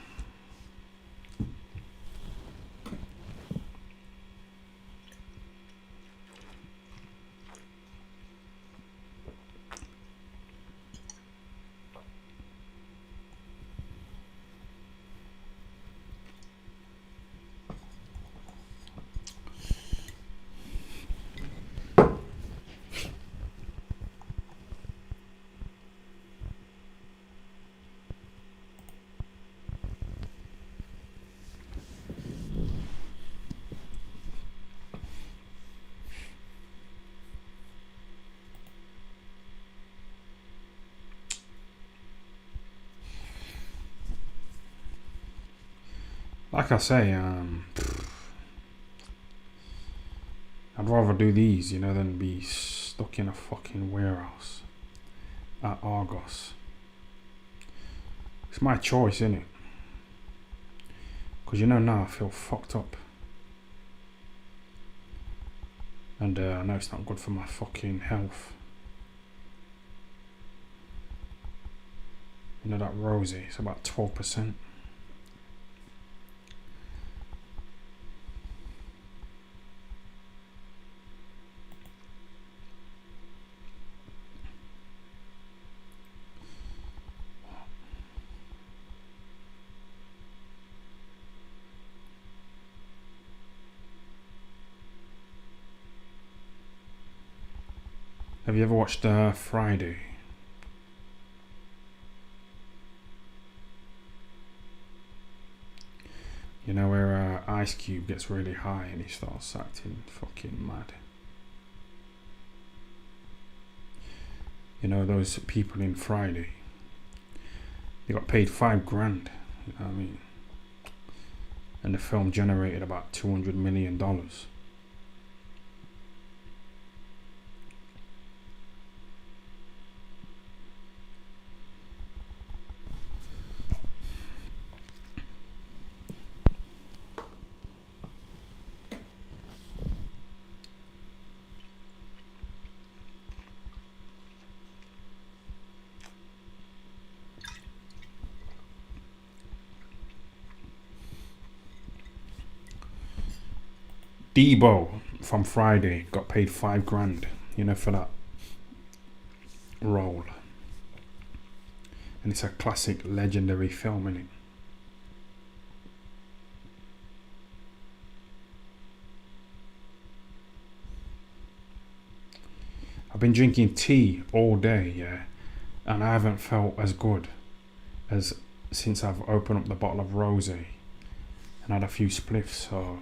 S1: Like I say, I'd rather do these, you know, than be stuck in a fucking warehouse at Argos. It's my choice, innit? Because, you know, now I feel fucked up. And I know it's not good for my fucking health. You know that rosé, it's about 12%. Have you ever watched Friday? You know where Ice Cube gets really high and he starts acting fucking mad. You know those people in Friday? They got paid $5 grand. You know what I mean? And the film generated about $200 million. Debo from Friday got paid $5 grand, you know, for that role. And it's a classic, legendary film, innit? I've been drinking tea all day, yeah, and I haven't felt as good as since I've opened up the bottle of rosé and had a few spliffs, so...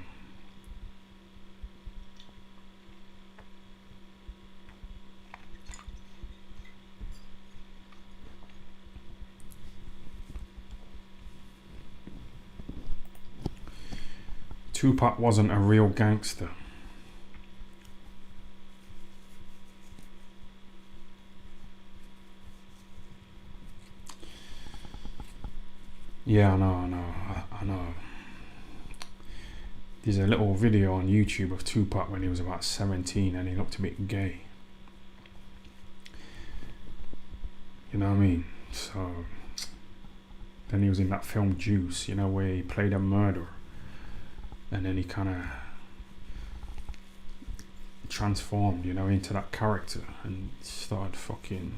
S1: Tupac wasn't a real gangster. Yeah, I know. There's a little video on YouTube of Tupac when he was about 17 and he looked a bit gay. You know what I mean? So then he was in that film Juice, you know, where he played a murderer, and then he kind of transformed, you know, into that character and started fucking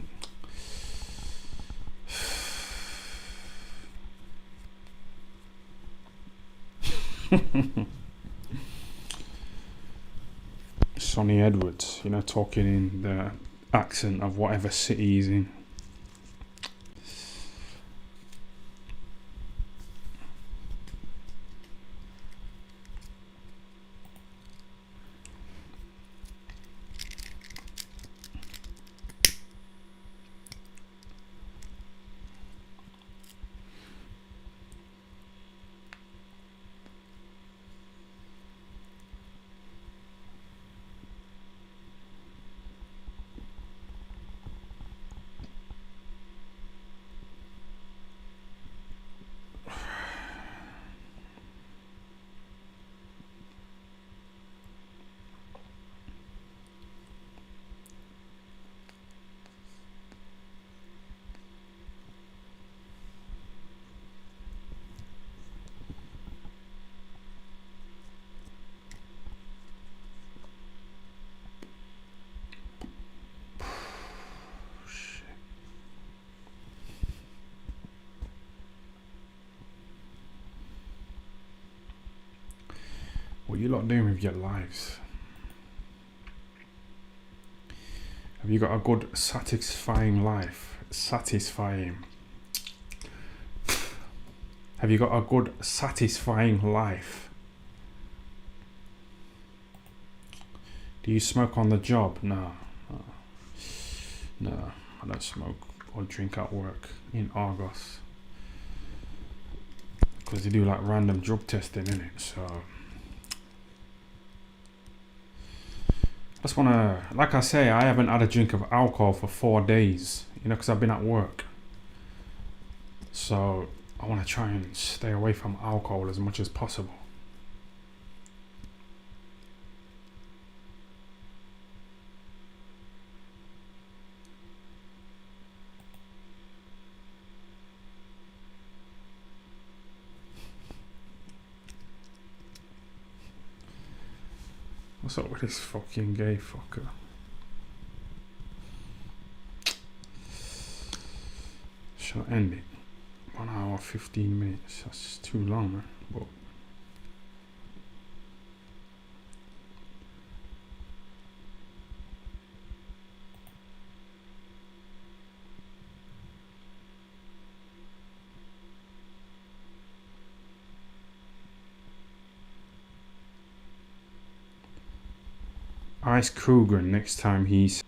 S1: Sonny Edwards, you know, talking in the accent of whatever city he's in. What you lot doing with your lives? Have you got a good, satisfying life? Satisfying. Have you got a good, satisfying life? Do you smoke on the job? No. No, I don't smoke or drink at work in Argos. Because they do like random drug testing, innit? So I just want to, like I say, I haven't had a drink of alcohol for 4 days, you know, because I've been at work. So I want to try and stay away from alcohol as much as possible. What's up with this fucking gay fucker? Shall I end it? 1 hour 15 minutes. That's too long, man. But Ice Kruger next time he's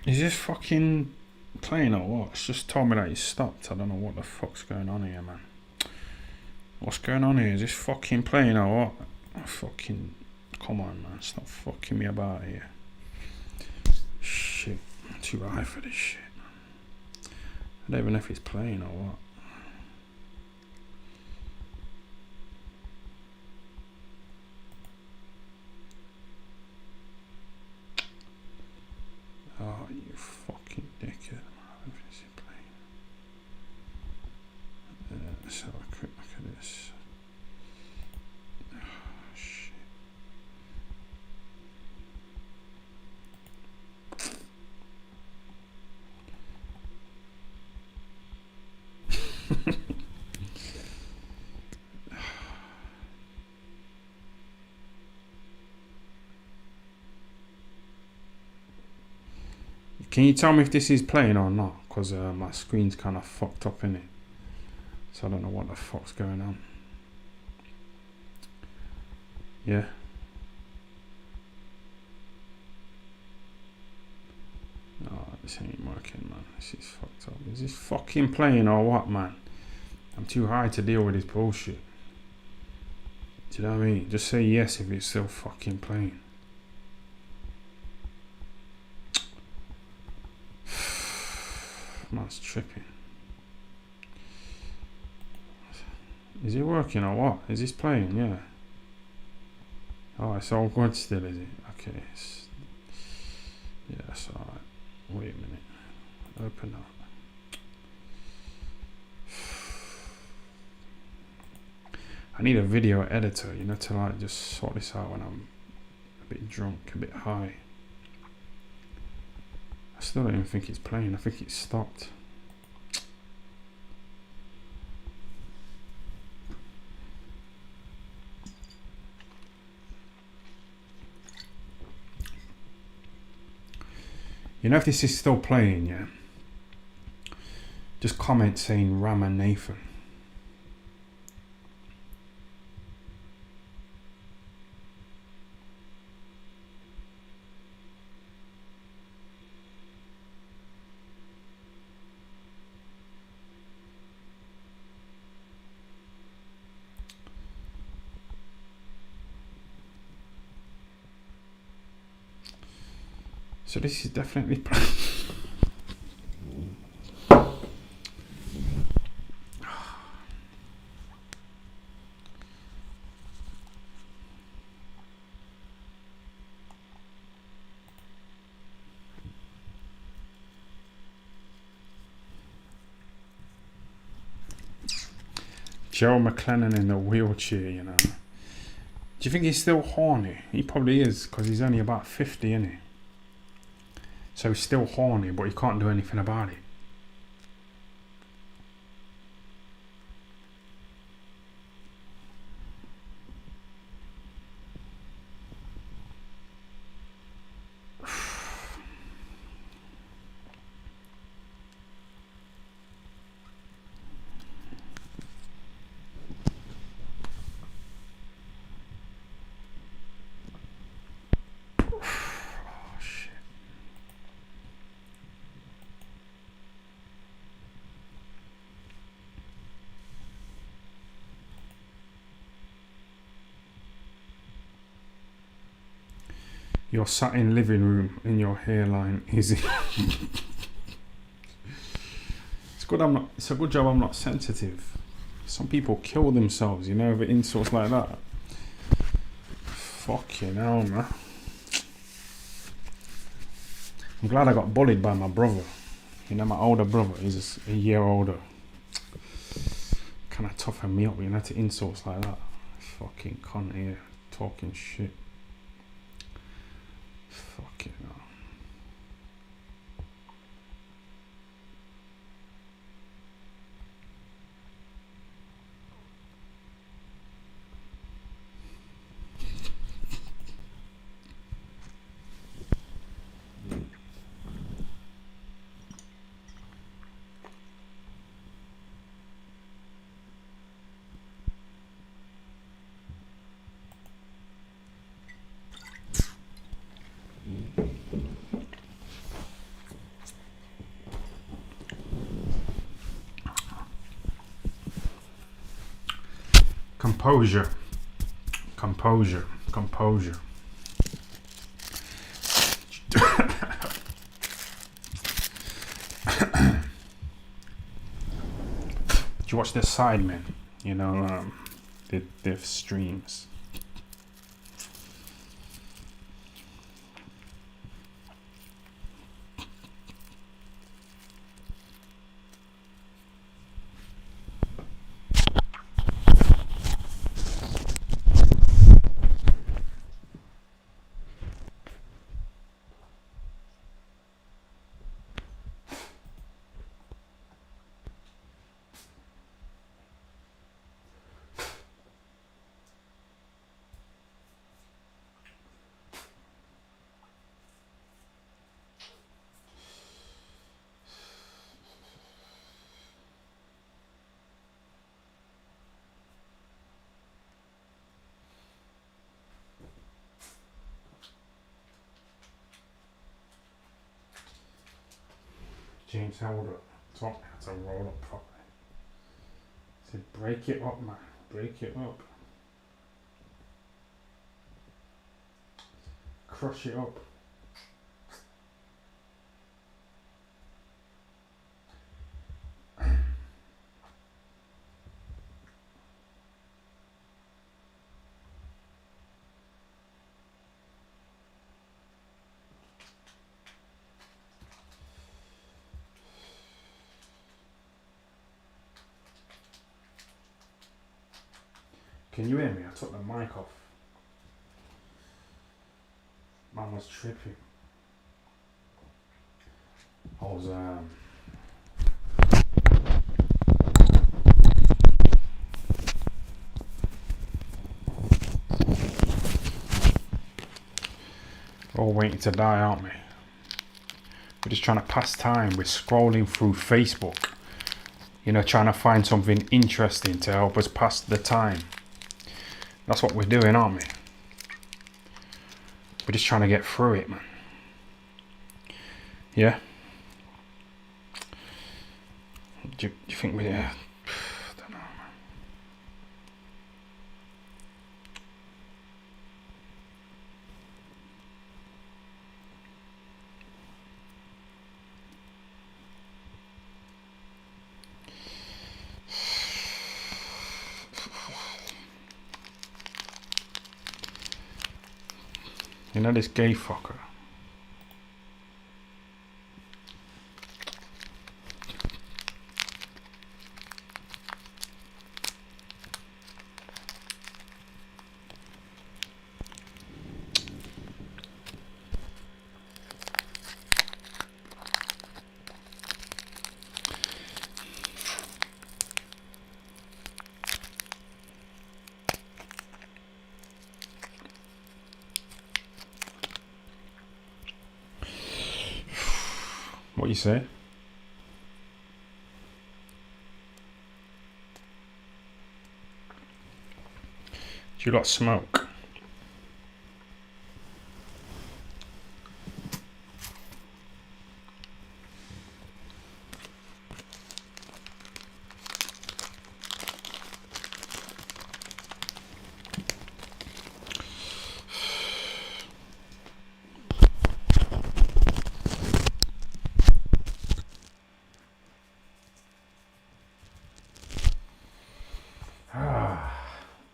S1: Is this fucking playing or what? It's just told me that he's stopped. I don't know what the fuck's going on here, man. What's going on here? Is this fucking playing or what? Oh, fucking, come on, man. Stop fucking me about here. Shit. I'm too high for this shit. I don't even know if he's playing or what. Oh, you fucking dickhead. Is he playing? Let's have a quick look at this. Oh, shit. Can you tell me if this is playing or not? Because my screen's kind of fucked up in it, so I don't know what the fuck's going on. Yeah. Oh, this ain't working, man. This is fucked up. Is this fucking playing or what, man? I'm too high to deal with this bullshit. Do you know what I mean? Just say yes if it's still fucking playing. Man's tripping. Is it working or what? Is this playing? Yeah. Oh, it's all good still, is it? Okay. Yeah, that's alright. Wait a minute. Open up. I need a video editor, you know, to like just sort this out when I'm a bit drunk, a bit high. I still don't even think it's playing. I think it's stopped. You know, if this is still playing, yeah, just comment saying Rama Nathan. So this is definitely Gerald McClellan'd in the wheelchair, you know. Do you think he's still horny? He probably is, because he's only about 50, isn't he? So he's still horny, but he can't do anything about it. Your satin living room in your hairline is it's good I'm not, it's a good job I'm not sensitive. Some people kill themselves, you know, over insults like that. Fucking hell, man. I'm glad I got bullied by my brother. You know, my older brother, he's a year older. Kind of toughen me up, you know, to insults like that. Fucking cunt here, talking shit. Fucking hell. Composure, composure, composure. Did you watch the Sidemen? You know, their streams. James held up. Taught me how to roll up properly. He said, break it up, man. Break it up. Crush it up. Can you hear me? I took the mic off. Man was tripping. I was we're all waiting to die, aren't we? We're just trying to pass time. We're scrolling through Facebook. You know, trying to find something interesting to help us pass the time. That's what we're doing, aren't we? We're just trying to get through it, man. Yeah? Do you think we're... I don't know, man. You know this gay fucker? What you say? Do you got smoke?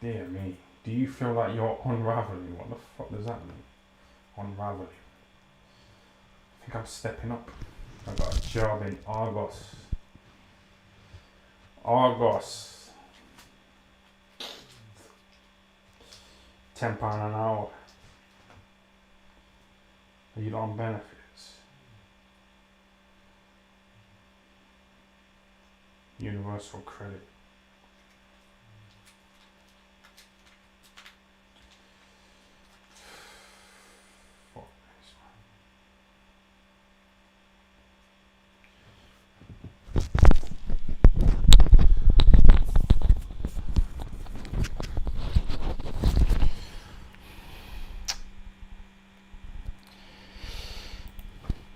S1: Dear me. Do you feel like you're unraveling? What the fuck does that mean? Unraveling. I think I'm stepping up. I got a job in Argos. Argos. £10 an hour. Are you on benefits? Universal credit.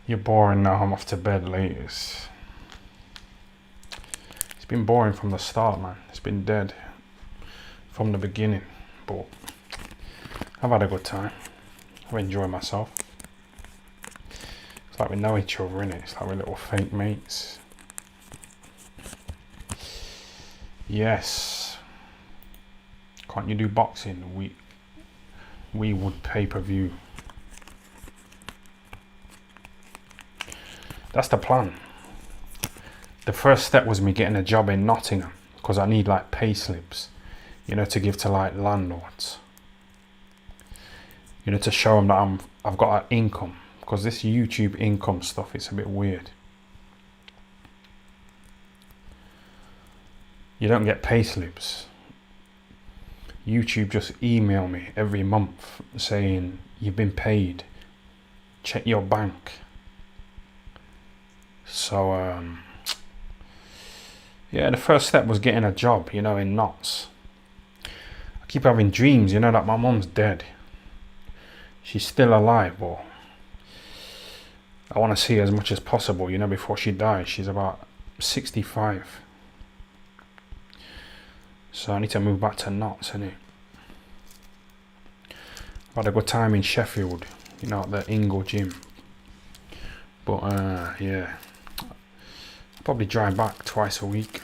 S1: You're boring now, I'm off to bed late. It's been boring from the start, man. It's been dead from the beginning, but I've had a good time. I've enjoyed myself. It's like we know each other, innit? It's like we're little fake mates. Yes. Can't you do boxing? We would pay-per-view. That's the plan. The first step was me getting a job in Nottingham because I need like pay slips, you know, to give to like landlords, you know, to show them that I've got an income, because this YouTube income stuff, it's a bit weird. You don't get pay slips. YouTube just email me every month saying you've been paid, check your bank. So yeah, the first step was getting a job, you know, in Notts. I keep having dreams, you know, that my mum's dead. She's still alive, but I want to see her as much as possible, you know, before she dies. She's about 65. So I need to move back to Notts, innit? I've had a good time in Sheffield, you know, at the Ingle gym. But yeah, I'll probably drive back twice a week.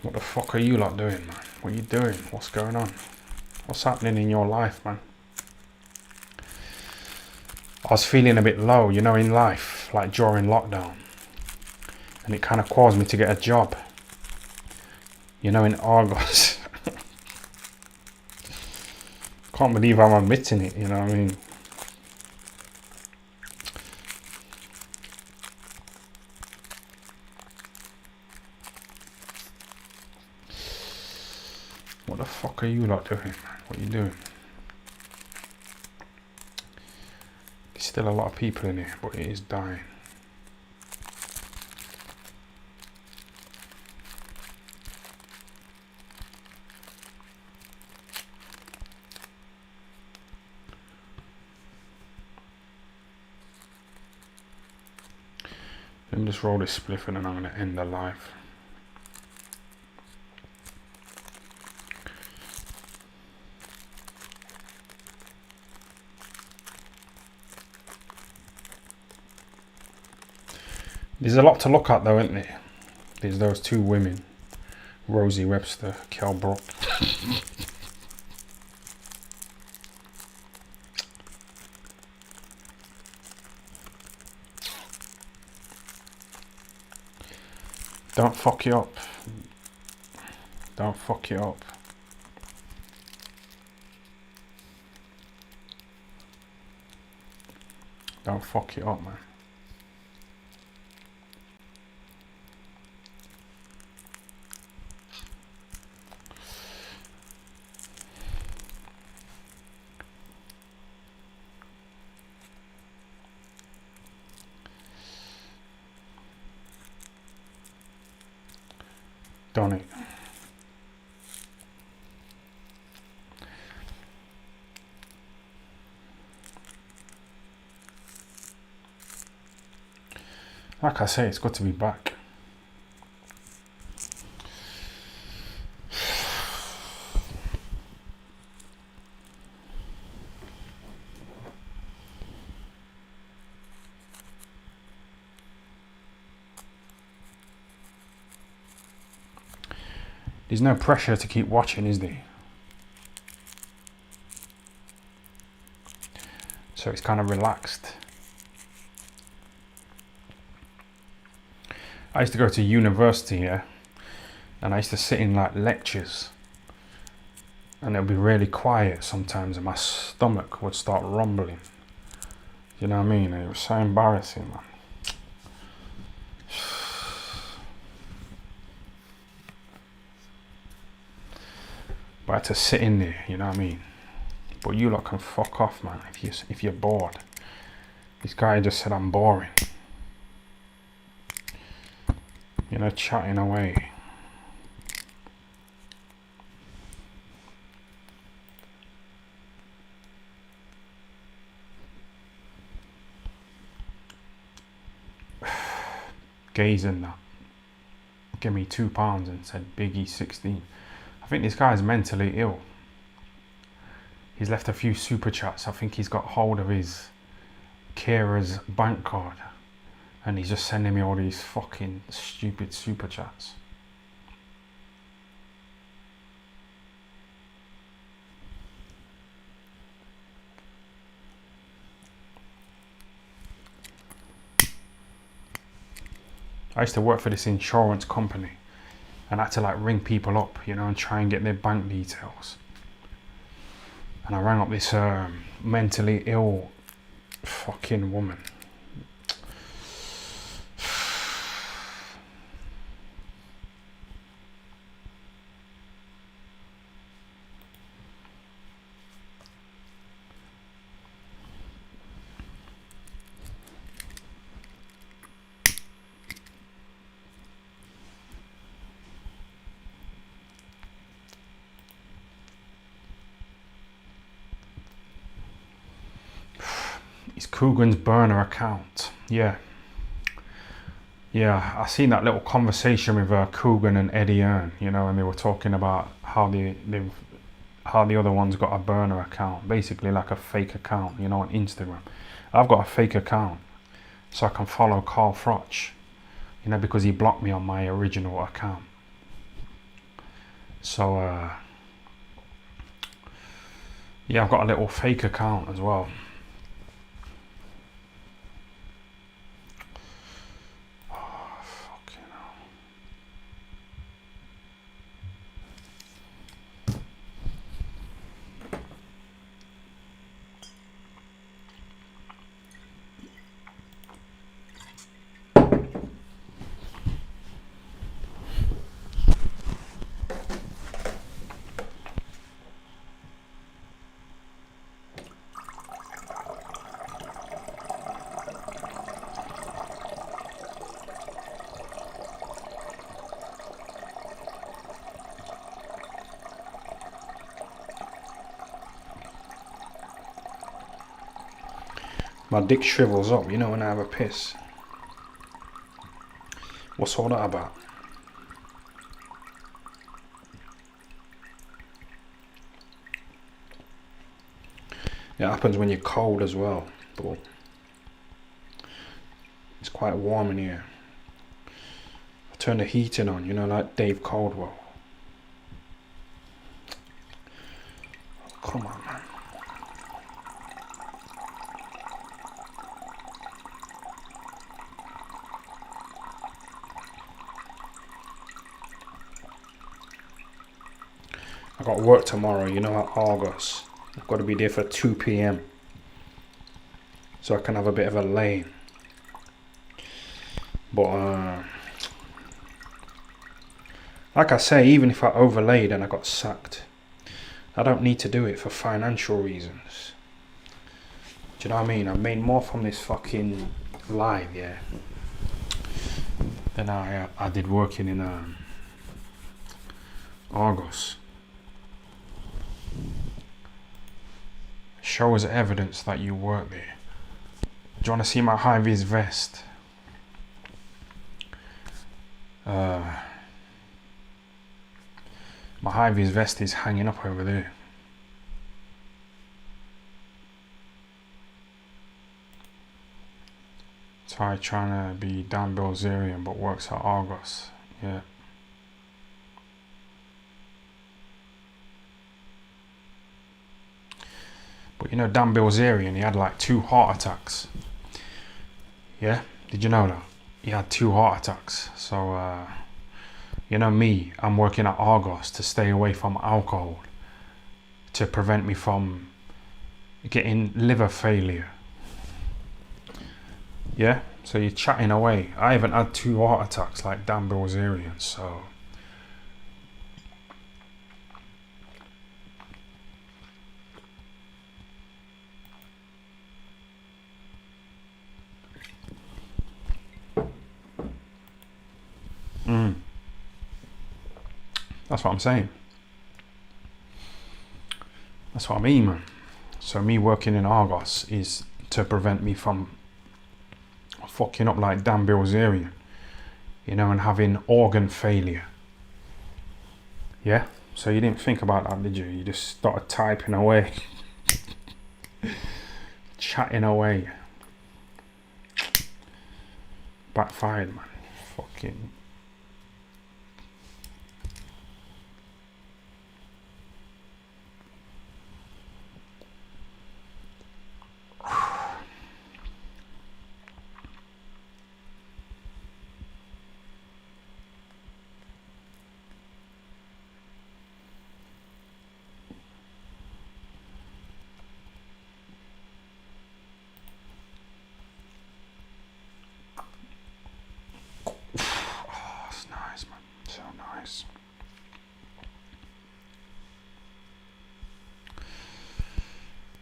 S1: What the fuck are you lot doing, man? What are you doing? What's going on? What's happening in your life, man? I was feeling a bit low, you know, in life, like during lockdown. And it kind of caused me to get a job, you know, in August. Can't believe I'm admitting it, you know what I mean? What the fuck are you lot doing, man? What are you doing? There's still a lot of people in here, but it is dying. Let me just roll this spliff and then I'm going to end the live. There's a lot to look at though, isn't there? There's those two women, Rosie Webster, Kel Brook. Don't fuck you up. Don't fuck you up. Don't fuck you up, man. Done it. Like I say, it's good to be back. There's no pressure to keep watching, is there? So it's kind of relaxed. I used to go to university here, and I used to sit in like lectures, and it would be really quiet sometimes, and my stomach would start rumbling. You know what I mean? And it was so embarrassing, man. But I had to sit in there, you know what I mean? But you lot can fuck off, man, if you're bored. This guy just said I'm boring. You know, chatting away. Gazing that. Give me £2 and said Biggie 16. I think this guy's mentally ill. He's left a few super chats. I think he's got hold of his carer's bank card. And he's just sending me all these fucking stupid super chats. I used to work for this insurance company. And I had to like ring people up, you know, and try and get their bank details. And I rang up this mentally ill fucking woman. It's Coogan's burner account. Yeah. Yeah, I seen that little conversation with Coogan and Eddie Earn, you know, and they were talking about how how the other one's got a burner account, basically like a fake account, you know, on Instagram. I've got a fake account so I can follow Carl Froch, you know, because he blocked me on my original account. So yeah, I've got a little fake account as well. My dick shrivels up, you know, when I have a piss. What's all that about? It happens when you're cold as well, but it's quite warm in here. I turn the heating on, you know, like Dave Caldwell. Come on, man. I got work tomorrow, you know, at Argos. I've got to be there for 2 p.m. so I can have a bit of a lane. But like I say, even if I overlaid and I got sacked, I don't need to do it for financial reasons. Do you know what I mean? I've made more from this fucking live, yeah, than I did working in Argos. Show us evidence that you work there. Do you want to see my high-vis vest? My high-vis vest is hanging up over there. Ty trying to be Dan Bilzerian but works at Argos. Yeah. But you know, Dan Bilzerian, he had like 2 heart attacks. Yeah? Did you know that? He had 2 heart attacks. So, you know me, I'm working at Argos to stay away from alcohol, to prevent me from getting liver failure. Yeah? So you're chatting away. I haven't had 2 heart attacks like Dan Bilzerian, so... That's what I'm saying. That's what I mean, man. So me working in Argos is to prevent me from fucking up like Dan Bilzerian, you know, and having organ failure. Yeah? So you didn't think about that, did you? You just started typing away. Chatting away. Backfired, man. Fucking...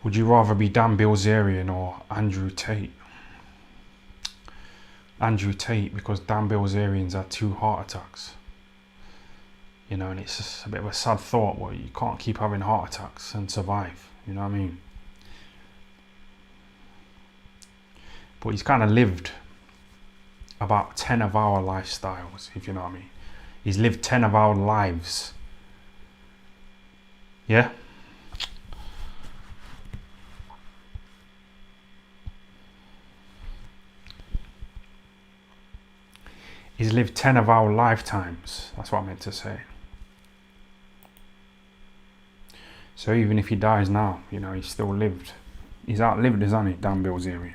S1: Would you rather be Dan Bilzerian or Andrew Tate? Andrew Tate, because Dan Bilzerian's had 2 heart attacks. You know, and it's just a bit of a sad thought where you can't keep having heart attacks and survive. You know what I mean? but he's kind of lived about 10 of our lifestyles, if you know what I mean. He's lived 10 of our lives. Yeah? He's lived 10 of our lifetimes. That's what I meant to say. So even if he dies now, you know, he's still lived. He's outlived us, hasn't he, Dan Bilzerian?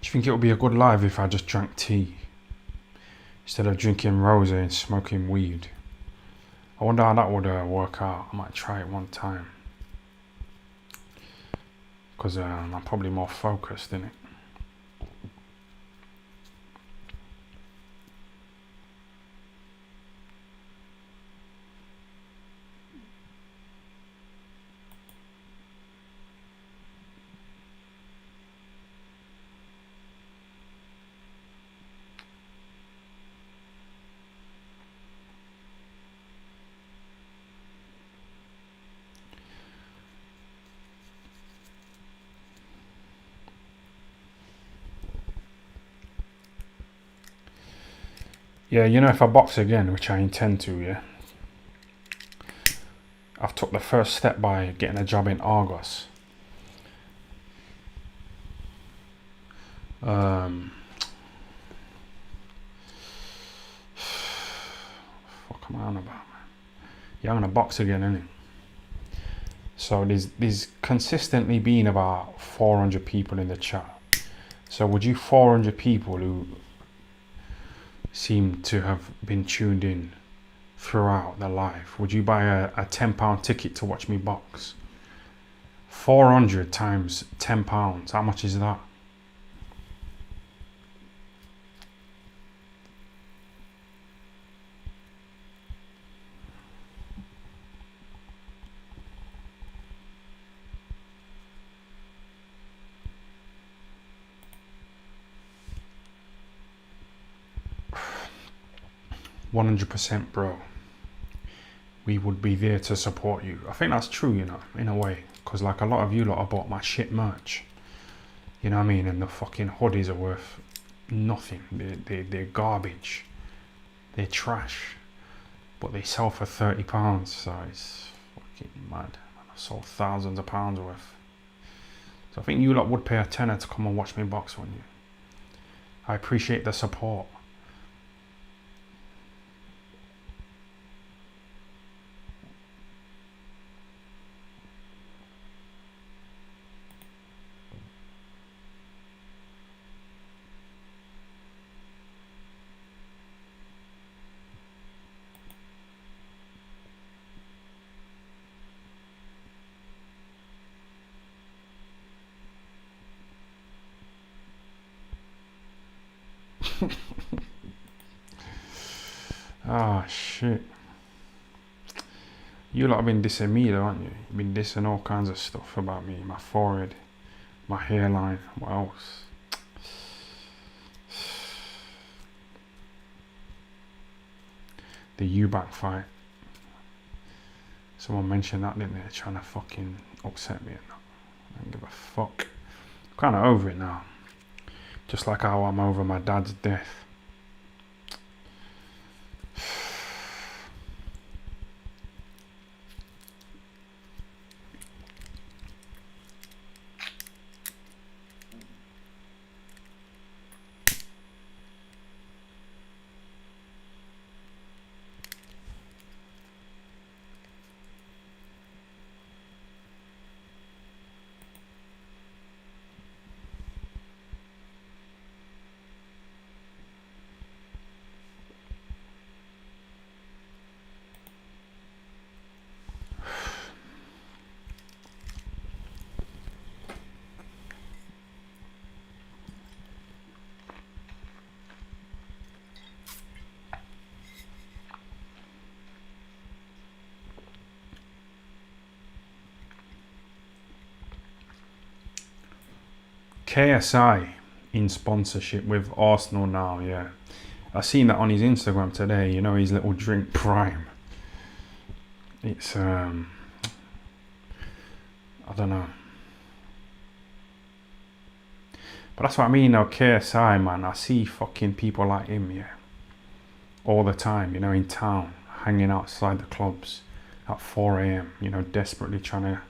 S1: Do you think it would be a good live if I just drank tea instead of drinking rosé and smoking weed? I wonder how that would work out. I might try it one time, because I'm probably more focused in it. Yeah, you know, if I box again, which I intend to, yeah, I've took the first step by getting a job in Argos. What am I on about, man? Yeah, I'm gonna box again, innit? So there's consistently been about 400 people in the chat. So would you 400 people who seem to have been tuned in throughout the live, would you buy a £10 ticket to watch me box? 400 times £10, how much is that? %, bro. We would be there to support you. I think that's true, you know, in a way, because like a lot of you lot have bought my shit merch, you know what I mean, and the fucking hoodies are worth nothing. They're garbage, they're trash, but they sell for £30, so it's fucking mad. I sold thousands of pounds worth. So I think you lot would pay a tenner to come and watch me box, wouldn't you? I appreciate the support. Ah, shit. You lot have been dissing me though, haven't you? You've been dissing all kinds of stuff about me, my forehead, my hairline, what else? The Eubank fight. Someone mentioned that, didn't they? Trying to fucking upset me. I don't give a fuck. I'm kind of over it now. Just like how I'm over my dad's death. KSI in sponsorship with Arsenal now, yeah. I seen that on his Instagram today, you know, his little drink Prime. It's I don't know. But that's what I mean though, KSI, man. I see fucking people like him, yeah, all the time, you know, in town, hanging outside the clubs at 4 a.m, you know, desperately trying to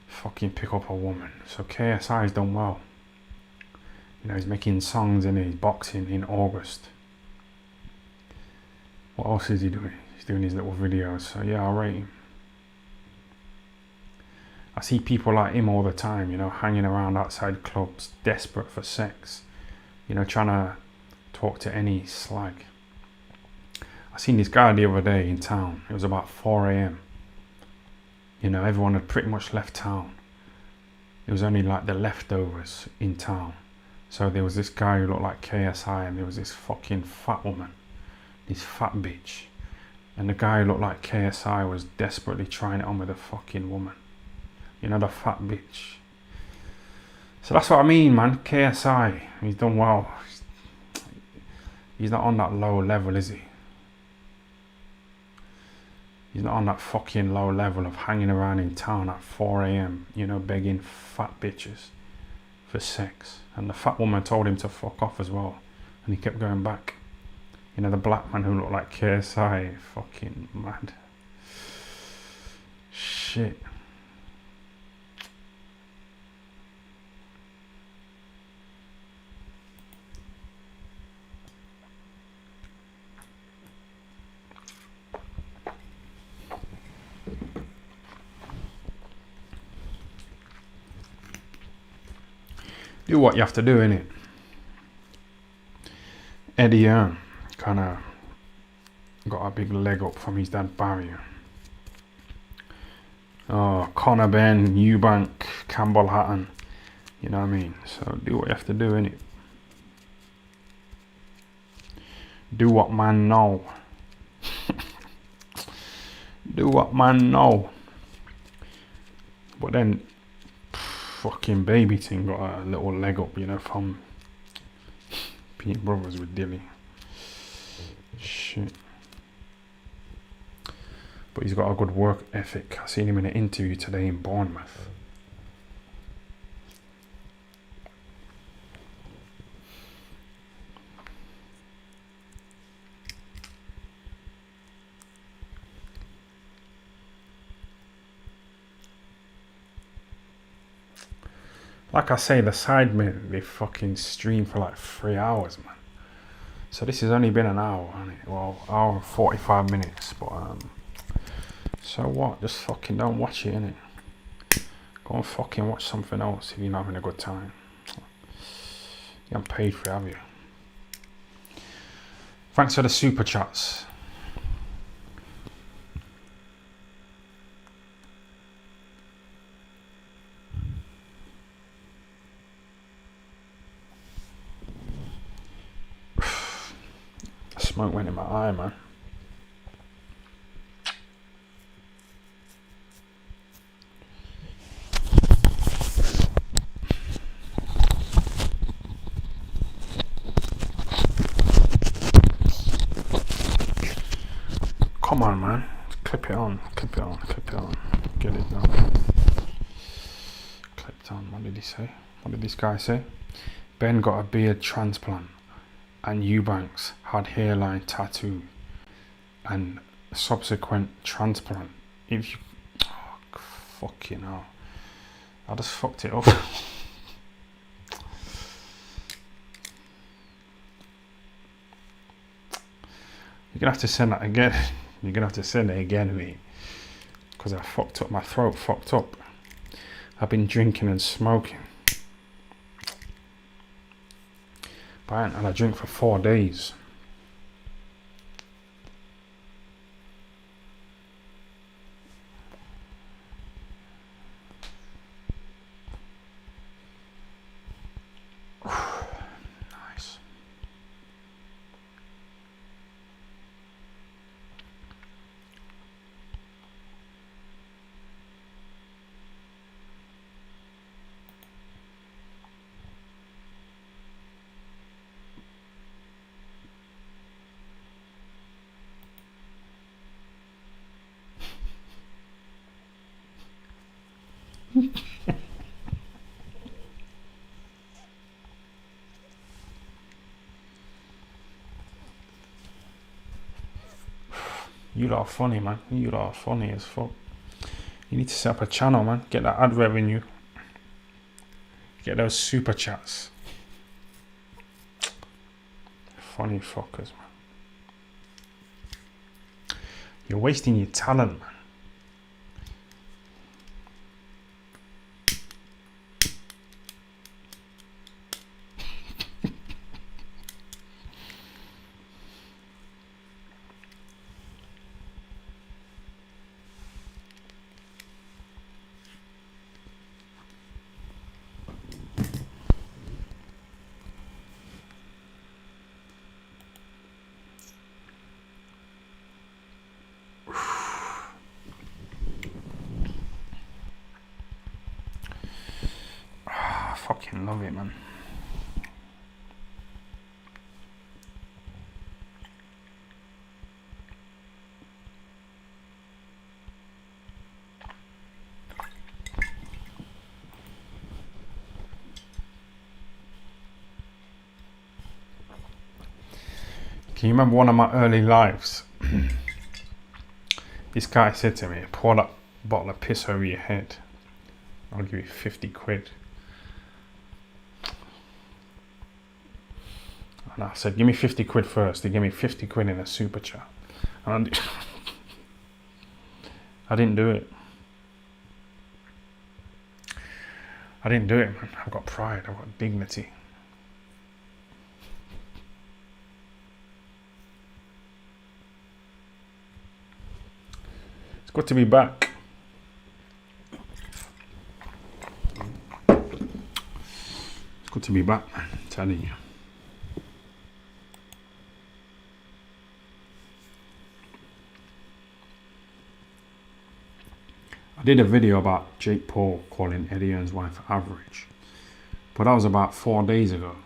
S1: fucking pick up a woman. So KSI's done well. You know, he's making songs and he's boxing in August. What else is he doing? He's doing his little videos. So yeah, I rate him. I see people like him all the time, you know, hanging around outside clubs, desperate for sex. You know, trying to talk to any slag. I seen this guy the other day in town. It was about 4 a.m. You know, everyone had pretty much left town. It was only like the leftovers in town. So there was this guy who looked like KSI, and there was this fucking fat woman, this fat bitch. And the guy who looked like KSI was desperately trying it on with a fucking woman. You know, the fat bitch. So that's what I mean, man. KSI, he's done well. He's not on that low level, is he? He's not on that fucking low level of hanging around in town at 4 a.m, you know, begging fat bitches for sex. And the fat woman told him to fuck off as well, and he kept going back. You know, the black man who looked like KSI, fucking mad. Shit. Do what you have to do, innit? Eddie kind of got a big leg up from his dad Barry. Oh, Conor, Benn, Eubank, Campbell Hatton. You know what I mean? So do what you have to do, innit? Do what man know. Do what man know. But then fucking baby thing got a little leg up, you know, from being brothers with Dilly. Shit. But he's got a good work ethic. I seen him in an interview today in Bournemouth. Like I say, the Sidemen, they fucking stream for like 3 hours, man. So this has only been an hour, hasn't it? Well, hour and 45 minutes, but so what? Just fucking don't watch it, innit? Go and fucking watch something else if you're not having a good time. You haven't paid for it, have you? Thanks for the super chats. Smoke went in my eye, man. Come on, man. Clip it on, clip it on, clip it on. Get it done. Clipped on. What did he say? What did this guy say? Benn got a beard transplant, and Eubanks had hairline tattoo and subsequent transplant. If you, oh, fucking hell, I just fucked it up. You're gonna have to send that again. You're gonna have to send it again, mate, because I fucked up. My throat fucked up. I've been drinking and smoking. But I ain't had a drink for 4 days. Nice. You lot are funny, man. You lot are funny as fuck. You need to set up a channel, man. Get that ad revenue. Get those super chats. Funny fuckers, man. You're wasting your talent, man. I fucking love it, man. Can you remember one of my early lives? This guy said to me, pour that bottle of piss over your head. I'll give you 50 quid. And I said, give me 50 quid first. He gave me 50 quid in a super chat. And I didn't do it. I didn't do it, man. I've got pride. I've got dignity. It's good to be back. It's good to be back, man. I'm telling you. I did a video about Jake Paul calling Eddie Hearn's wife average, but that was about 4 days ago.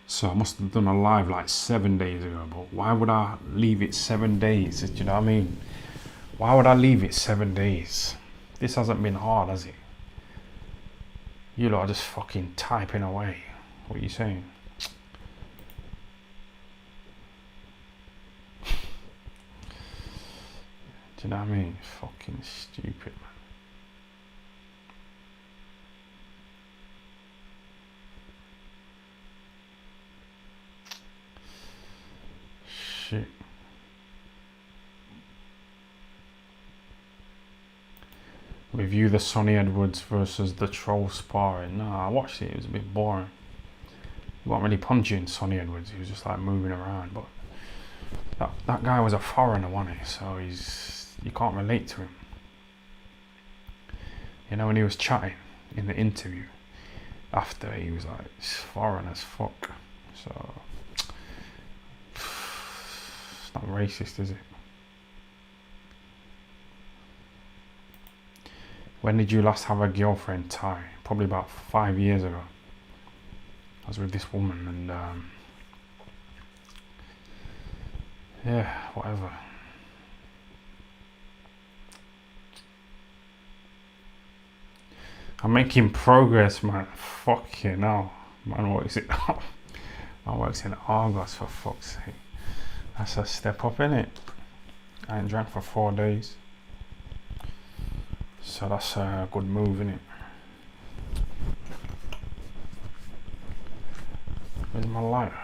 S1: So I must have done a live like 7 days ago. But why would I leave it 7 days? Do you know what I mean? Why would I leave it 7 days? This hasn't been hard, has it? You lot are just fucking typing away. What are you saying? Do you know what I mean? Fucking stupid, man. Shit. Review the Sonny Edwards versus the Troll sparring. Nah, I watched it. It was a bit boring. He wasn't really punching Sonny Edwards. He was just like moving around. But that guy was a foreigner, wasn't he? So you can't relate to him. You know, when he was chatting in the interview after, he was like, it's foreign as fuck. So it's not racist, is it? When did you last have a girlfriend, Ty? Probably about 5 years ago. I was with this woman and yeah, whatever. I'm making progress, man. Fucking hell. Man works it out. Man works in Argos, for fuck's sake. That's a step up, innit? I ain't drank for 4 days. So that's a good move, innit? Where's my lighter?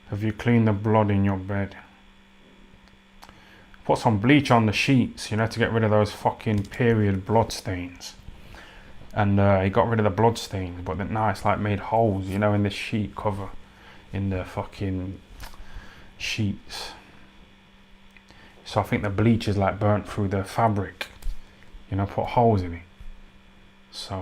S1: Have you cleaned the blood in your bed? Put some bleach on the sheets, you know, to get rid of those fucking period blood stains. And he got rid of the blood stains, but then now it's like made holes, you know, in the sheet cover, in the fucking sheets. So I think the bleach is like burnt through the fabric, you know, put holes in it. So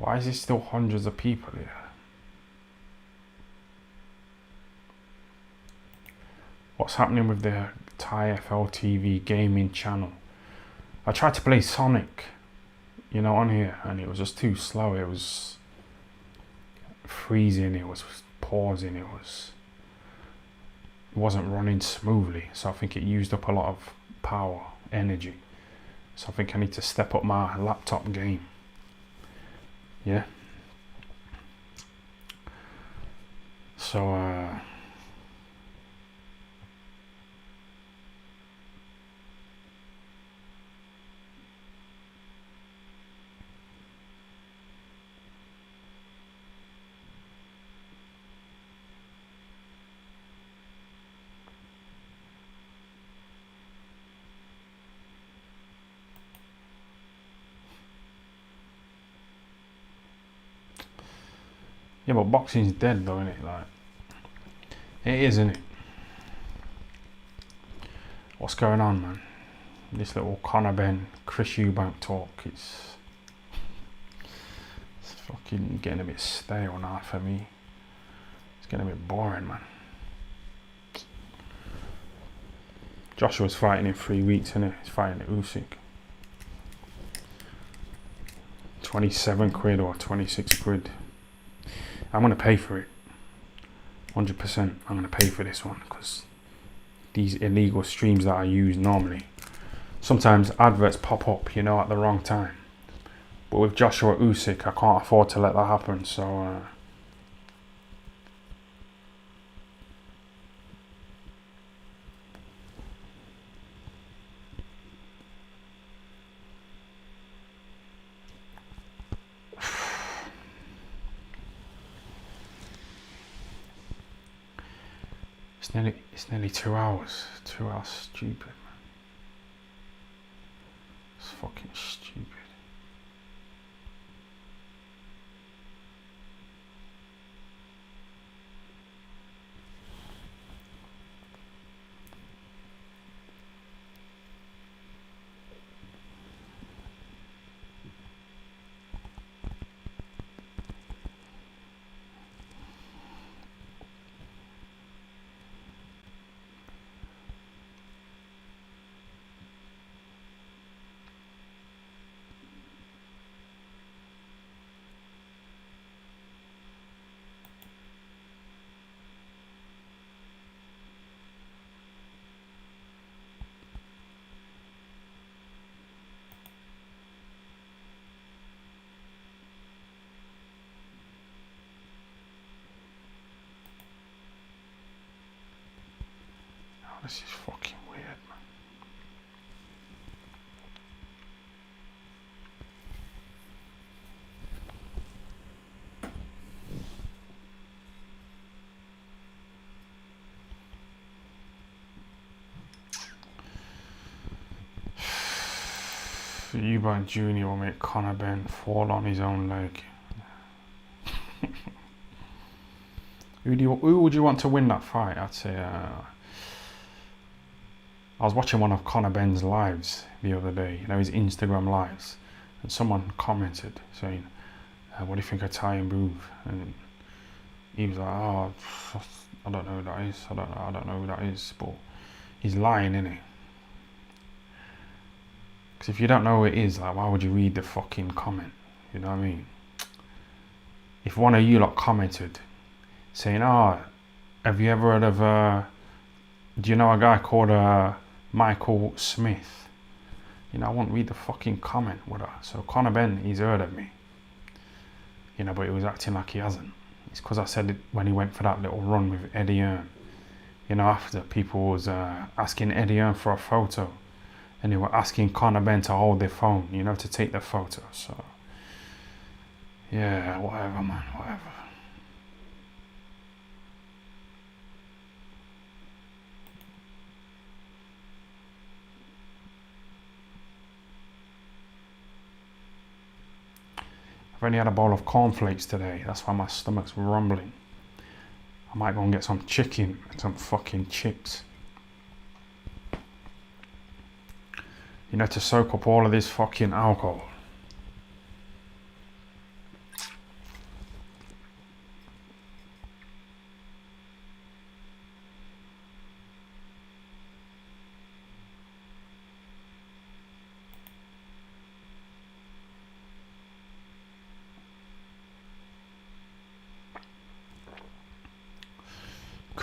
S1: Why is there still hundreds of people here? What's happening with the Thai FLTV gaming channel? I tried to play Sonic, you know, on here, and it was just too slow. It was freezing, it was pausing, it wasn't running smoothly. So I think it used up a lot of power, energy. So I think I need to step up my laptop game. Yeah. So yeah, but boxing's dead though, isn't it? Like, it is, isn't it? What's going on, man? This little Conor Benn, Chris Eubank talk, it's fucking getting a bit stale now for me. It's getting a bit boring, man. Joshua's fighting in 3 weeks, isn't it? He's fighting at Usyk. 27 quid or 26 quid. I'm going to pay for it. 100%. I'm going to pay for this one because these illegal streams that I use normally, sometimes adverts pop up, you know, at the wrong time. But with Joshua Usyk, I can't afford to let that happen. So it's nearly 2 hours. 2 hours, stupid, man. It's fucking stupid. This is fucking weird, man. Eubank Jr. will make Conor Benn fall on his own leg. Who would you want to win that fight? I'd say I was watching one of Conor Benn's lives the other day, you know, his Instagram lives, and someone commented saying, what do you think of Ty and Booth? And he was like, oh, I don't know who that is, I don't know who that is, but he's lying, innit? Because if you don't know who it is, like, why would you read the fucking comment? You know what I mean? If one of you lot commented saying, oh, have you ever heard of, do you know a guy called Michael Smith? You know, I won't read the fucking comment, would I? So Conor Benn, he's heard of me. You know, but he was acting like he hasn't. It's because I said it when he went for that little run with Eddie Hearn. You know, after people was asking Eddie Hearn for a photo. And they were asking Conor Benn to hold their phone, you know, to take the photo. So, yeah, whatever, man, whatever. I've only had a bowl of cornflakes today. That's why my stomach's rumbling. I might go and get some chicken and some fucking chips. You know, to soak up all of this fucking alcohol.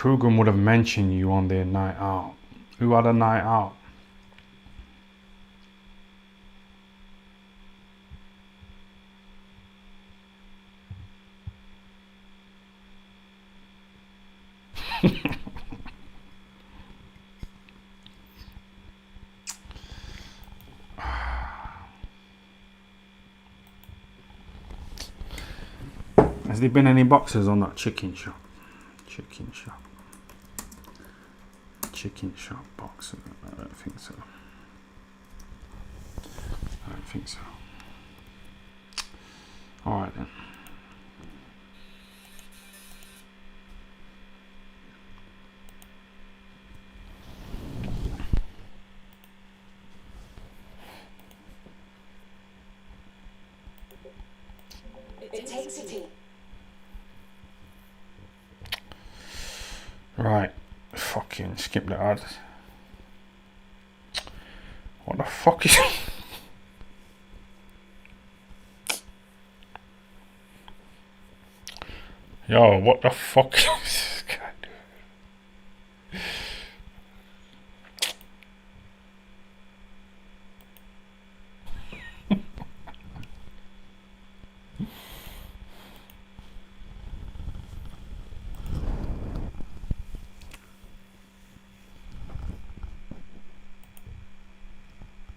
S1: Coogan would have mentioned you on their night out. Who had a night out? Has there been any boxes on that chicken shop? Chicken shop boxes? I don't think so. Alright then.
S3: It takes a team.
S1: Right. Fucking skip the ad. What the fuck is Yo, what the fuck is